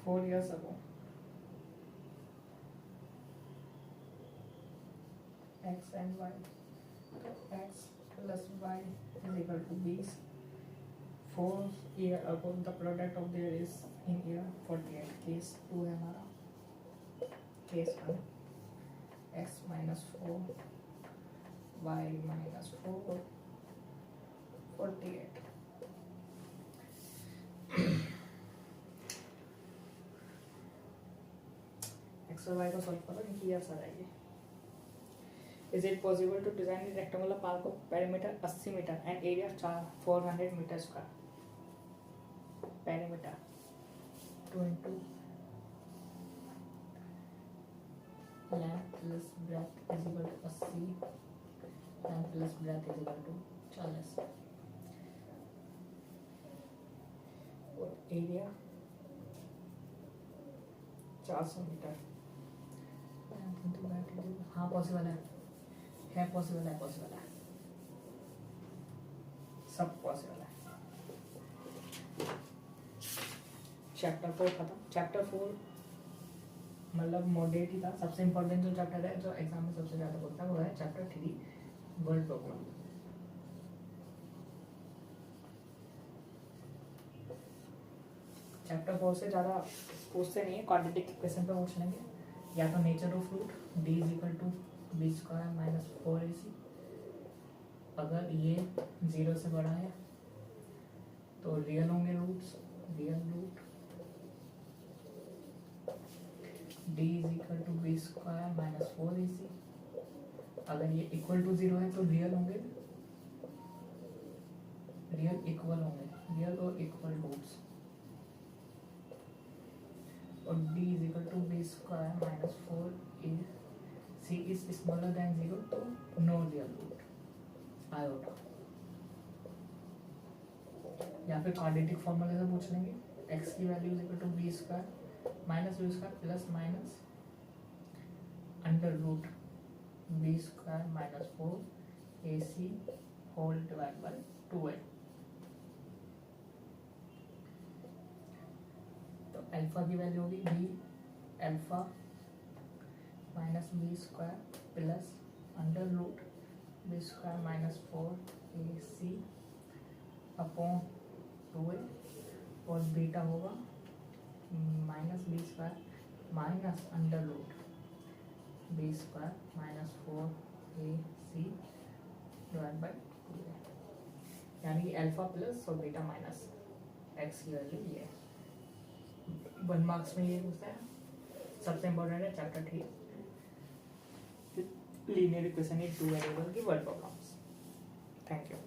4 years ago, x and y, x plus y is equal to 20. 4 year ago the product of their is in year 48. Case 2 है हमारा, case 1 x minus 4 y minus 4 48। x और y को solve करो, इनकी यार आ जाएगी। Is it possible to design a rectangular park of perimeter 80 meter and area 400 meter square? Perimeter 2 into length plus breadth is equal to 80 and plus breadth is equal to 40 और area 400 metre. हाँ possible है possible है, possible है, सब possible है। Chapter 4 खत्म। Chapter 4 मतलब moderate ही था। सबसे इम्पोर्टेंट जो चैप्टर है, जो एग्जाम में सबसे ज़्यादा बोलता है, वो है चैप्टर 3 वर्ल्ड प्रोग्राम। चैप्टर 4 से ज़्यादा पूछते नहीं है, क्वाड्रेटिक इक्वेशन पे पूछ लेंगे, या तो nature of root D is equal to B square minus 4ac। अगर ये 0 से बड़ा है तो रियल होंगे roots, real root D is equal to B square minus 4ac। अगर ये इक्वल टू 0 है तो रियल होंगे, रियल इक्वल होंगे, रियल और इक्वल रूट्स। और d is equal to b square minus 4ac is smaller than 0 तो no real root आयोटा। या फिर क्वाड्रेटिक फॉर्मूले से पूछ लेंगे, एक्स की value is equal to B square minus B square plus minus under root B square minus 4ac whole divide by 2a। तो alpha की वैल्यू होगी B alpha minus B square plus under root B square minus 4ac upon 2a और beta होगा minus B square minus under root B square minus 4ac divide by 2a, यानी कि alpha plus और beta minus x की value ये है। 1 marks में ये पूछता है, सबसे इम्पोर्टेंट है chapter 3 linear equation in two variable की वर्ड प्रॉब्लम्स। Thank you.